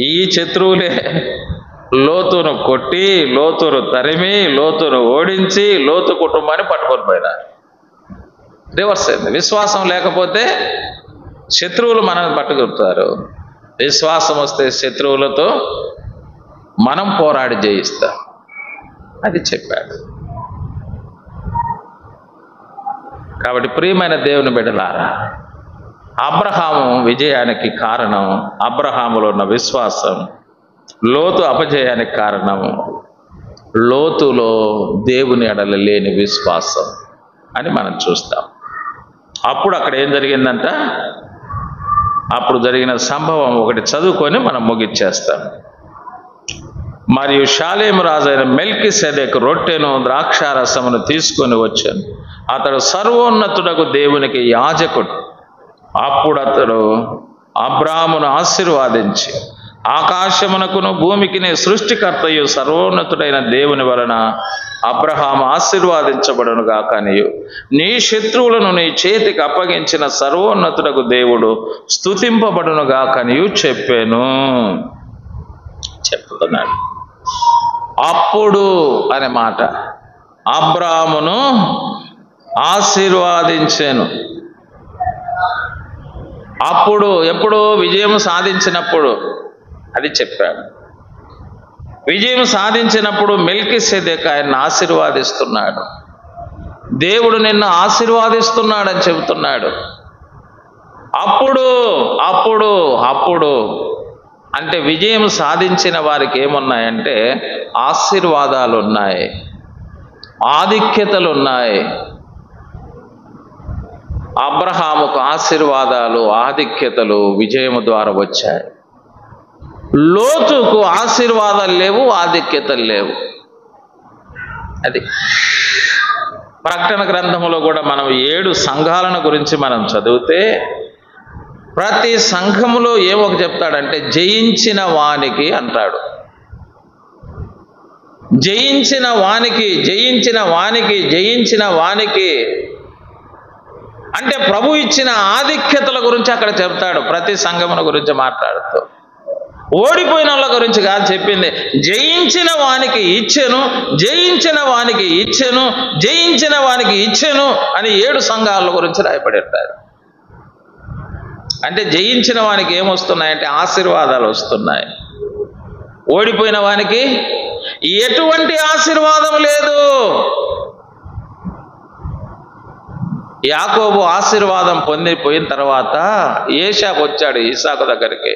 ఈ శత్రువులే లోతును కొట్టి, లోతును తరిమి, లోతును ఓడించి లోతు కుటుంబాన్ని పట్టుకొని పోయినారు. రివర్స్ అయింది. విశ్వాసం లేకపోతే శత్రువులు మనల్ని పట్టుకుంటారు, విశ్వాసం వస్తే శత్రువులతో మనం పోరాడి జయిస్తాం. అది చెప్పాడు. కాబట్టి ప్రియమైన దేవుని బిడ్డలారా, అబ్రహాము విజయానికి కారణం అబ్రహాములో ఉన్న విశ్వాసం, లోతు అపజయానికి కారణం లోతులో దేవుని ఎడల లేని విశ్వాసం అని మనం చూస్తాం. అప్పుడు అక్కడ ఏం జరిగిందంట? అప్పుడు జరిగిన సంభవం ఒకటి చదువుకొని మనం ముగిచ్చేస్తాం. మరియు షాలేము రాజైన మెల్కీసెదెకు రొట్టెను ద్రాక్షారసమును తీసుకొని వచ్చాను. అతడు సర్వోన్నతుడకు దేవునికి యాజకుడు. అప్పుడు అతడు అబ్రామును ఆశీర్వాదించి, ఆకాశమునకును భూమికిని సృష్టికర్తయు సర్వోన్నతుడైన దేవుని వలన అబ్రహాము ఆశీర్వాదించబడును గాకనియు, నీ శత్రువులను నీ చేతికి అప్పగించిన సర్వోన్నతుడకు దేవుడు స్తుతింపబడును గాకనియు చెప్తున్నాడు. అప్పుడు అనే మాట అబ్రామును ఆశీర్వాదించాను. అప్పుడు ఎప్పుడు? విజయం సాధించినప్పుడు. అది చెప్పాడు. విజయం సాధించినప్పుడు మెల్కీసెదెకు ఆయన్ని ఆశీర్వాదిస్తున్నాడు. దేవుడు నిన్ను ఆశీర్వాదిస్తున్నాడని చెబుతున్నాడు. అప్పుడు అంటే విజయం సాధించిన వారికి ఏమున్నాయంటే ఆశీర్వాదాలు ఉన్నాయి, ఆధిక్యతలు ఉన్నాయి. అబ్రహాముకు ఆశీర్వాదాలు, ఆధిక్యతలు విజయము ద్వారా వచ్చాయి. లోతుకు ఆశీర్వాదాలు లేవు, ఆధిక్యతలు లేవు. అది ప్రకటన గ్రంథంలో కూడా మనం 7 సంఘాలను గురించి మనం చదివితే ప్రతి సంఘములో ఏమో చెప్తాడంటే జయించిన వానికి అంటాడు. జయించిన వానికి అంటే ప్రభు ఇచ్చిన ఆధిక్యతల గురించి అక్కడ చెప్తాడు. ప్రతి సంఘముల గురించి మాట్లాడుతూ ఓడిపోయిన వాళ్ళ గురించి కాదు చెప్పింది, జయించిన వానికి ఇచ్చెను, జయించిన వానికి ఇచ్చెను, జయించిన వానికి ఇచ్చెను అని 7 సంఘాల గురించి రాయబడి ఉంటారు. అంటే జయించిన వానికి ఏమొస్తున్నాయంటే ఆశీర్వాదాలు వస్తున్నాయి. ఓడిపోయిన వానికి ఎటువంటి ఆశీర్వాదం లేదు. యాకోబు ఆశీర్వాదం పొందిపోయిన తర్వాత ఏశాకు వచ్చాడు ఇసాకు దగ్గరికి.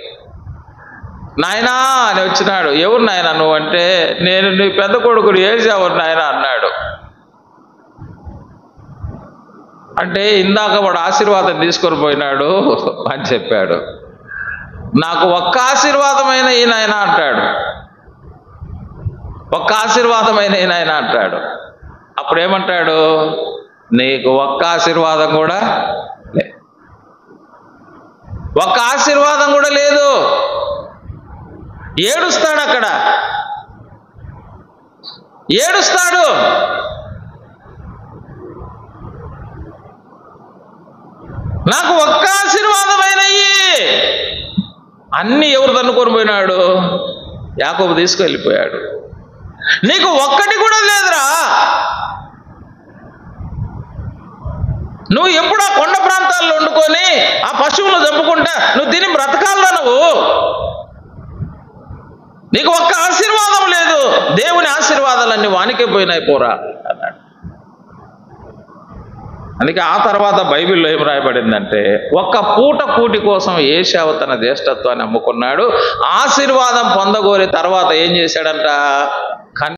నాయనా అని వచ్చినాడు. ఎవరు నాయన నువ్వు అంటే, నేను నీ పెద్ద కొడుకుడు ఏశావు నాయన అన్నాడు. అంటే ఇందాక వాడు ఆశీర్వాదం తీసుకొని పోయినాడు అని చెప్పాడు. నాకు ఒక్క ఆశీర్వాదమైన ఈ నాయన అంటాడు, ఒక్క ఆశీర్వాదమైన ఈ నాయన అంటాడు. అప్పుడు ఏమంటాడు, నీకు ఒక్క ఆశీర్వాదం కూడా లేదు, ఒక్క ఆశీర్వాదం కూడా లేదు. ఏడుస్తాడు, అక్కడ ఏడుస్తాడు. నాకు ఒక్క ఆశీర్వాదమైనయి అన్ని ఎవరు తన్నుకొని పోయినాడు? యాకోబు తీసుకెళ్ళిపోయాడు. నీకు ఒక్కటి కూడా లేదురా, నువ్వు ఎప్పుడు ఆ కొండ ప్రాంతాల్లో వండుకొని ఆ పశువులు చంపుకుంటా నువ్వు తిని బ్రతకాలా? నీకు ఒక్క ఆశీర్వాదం లేదు, దేవుని ఆశీర్వాదాలన్నీ వానికే పోయినాయి పోరా అన్నాడు. అందుకే ఆ తర్వాత బైబిల్లో ఏం రాయబడిందంటే, ఒక్క పూట కూటి కోసం ఏశావు తన జ్యేష్ఠత్వాన్ని అమ్ముకున్నాడు. ఆశీర్వాదం పొందగోరి తర్వాత ఏం చేశాడంట?